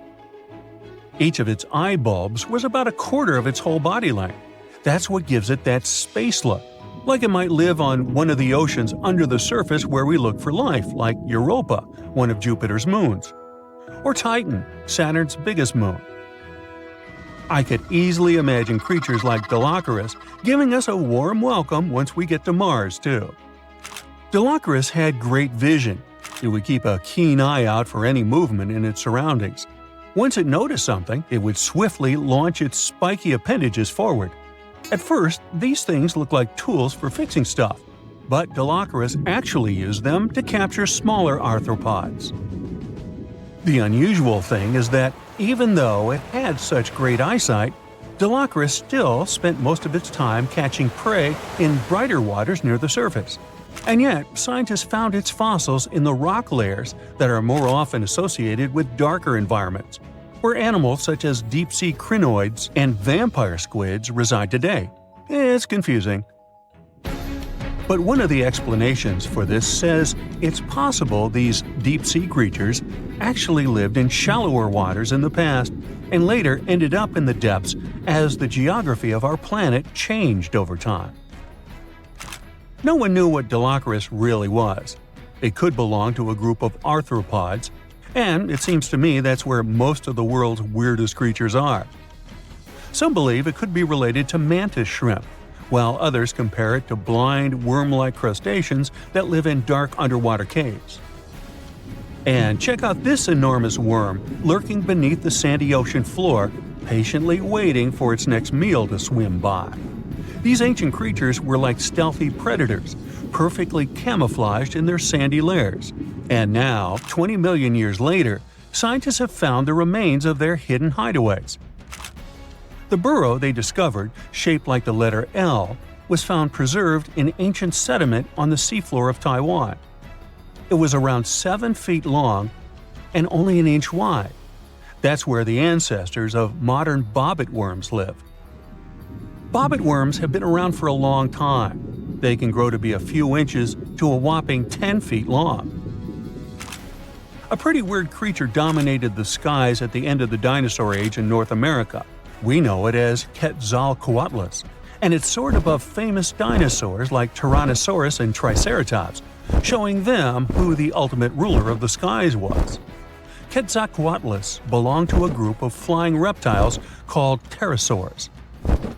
Each of its eye bulbs was about a quarter of its whole body length. That's what gives it that space look, like it might live on one of the oceans under the surface where we look for life, like Europa, one of Jupiter's moons, or Titan, Saturn's biggest moon. I could easily imagine creatures like Dilophosaurus giving us a warm welcome once we get to Mars, too. Dilophosaurus had great vision. It would keep a keen eye out for any movement in its surroundings. Once it noticed something, it would swiftly launch its spiky appendages forward. At first, these things looked like tools for fixing stuff, but Dilophosaurus actually used them to capture smaller arthropods. The unusual thing is that even though it had such great eyesight, Dilophosaurus still spent most of its time catching prey in brighter waters near the surface. And yet, scientists found its fossils in the rock layers that are more often associated with darker environments, where animals such as deep-sea crinoids and vampire squids reside today. It's confusing. But one of the explanations for this says it's possible these deep-sea creatures actually lived in shallower waters in the past and later ended up in the depths as the geography of our planet changed over time. No one knew what Dilophosaurus really was. It could belong to a group of arthropods, and it seems to me that's where most of the world's weirdest creatures are. Some believe it could be related to mantis shrimp, while others compare it to blind, worm-like crustaceans that live in dark underwater caves. And check out this enormous worm lurking beneath the sandy ocean floor, patiently waiting for its next meal to swim by. These ancient creatures were like stealthy predators, perfectly camouflaged in their sandy lairs. And now, 20 million years later, scientists have found the remains of their hidden hideaways. The burrow they discovered, shaped like the letter L, was found preserved in ancient sediment on the seafloor of Taiwan. It was around 7 feet long and only an inch wide. That's where the ancestors of modern bobbit worms live. Bobbit worms have been around for a long time. They can grow to be a few inches to a whopping 10 feet long. A pretty weird creature dominated the skies at the end of the dinosaur age in North America. We know it as Quetzalcoatlus, and it soared above famous dinosaurs like Tyrannosaurus and Triceratops, showing them who the ultimate ruler of the skies was. Quetzalcoatlus belonged to a group of flying reptiles called pterosaurs.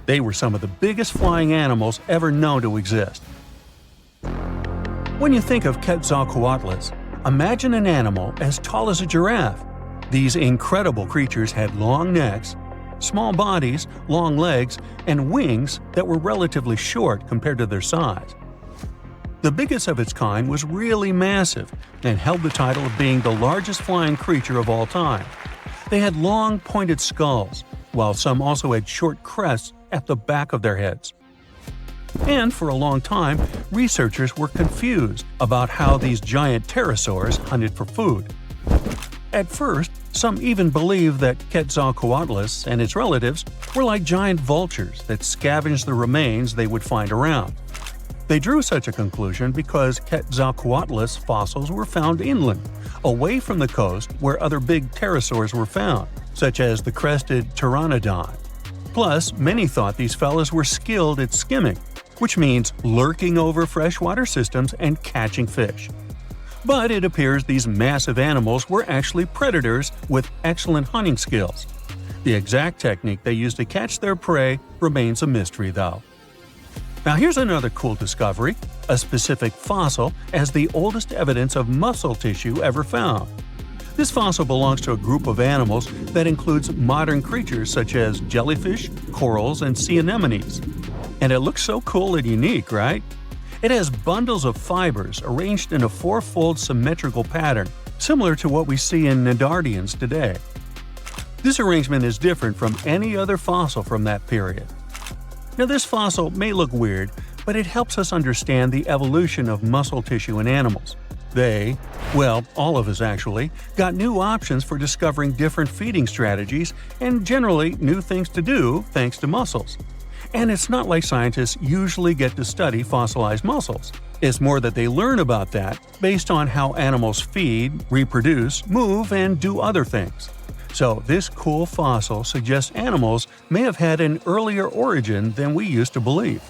They were some of the biggest flying animals ever known to exist. When you think of Quetzalcoatlus, imagine an animal as tall as a giraffe. These incredible creatures had long necks, small bodies, long legs, and wings that were relatively short compared to their size. The biggest of its kind was really massive and held the title of being the largest flying creature of all time. They had long, pointed skulls, while some also had short crests at the back of their heads. And for a long time, researchers were confused about how these giant pterosaurs hunted for food. At first, some even believed that Quetzalcoatlus and its relatives were like giant vultures that scavenged the remains they would find around. They drew such a conclusion because Quetzalcoatlus fossils were found inland, away from the coast where other big pterosaurs were found, such as the crested Pteranodon. Plus, many thought these fellas were skilled at skimming, which means lurking over freshwater systems and catching fish. But it appears these massive animals were actually predators with excellent hunting skills. The exact technique they used to catch their prey remains a mystery, though. Now here's another cool discovery, a specific fossil as the oldest evidence of muscle tissue ever found. This fossil belongs to a group of animals that includes modern creatures such as jellyfish, corals, and sea anemones. And it looks so cool and unique, right? It has bundles of fibers arranged in a four-fold symmetrical pattern, similar to what we see in Nedardians today. This arrangement is different from any other fossil from that period. Now, this fossil may look weird, but it helps us understand the evolution of muscle tissue in animals. They, well, all of us actually, got new options for discovering different feeding strategies and generally new things to do thanks to muscles. And it's not like scientists usually get to study fossilized muscles. It's more that they learn about that based on how animals feed, reproduce, move, and do other things. So this cool fossil suggests animals may have had an earlier origin than we used to believe.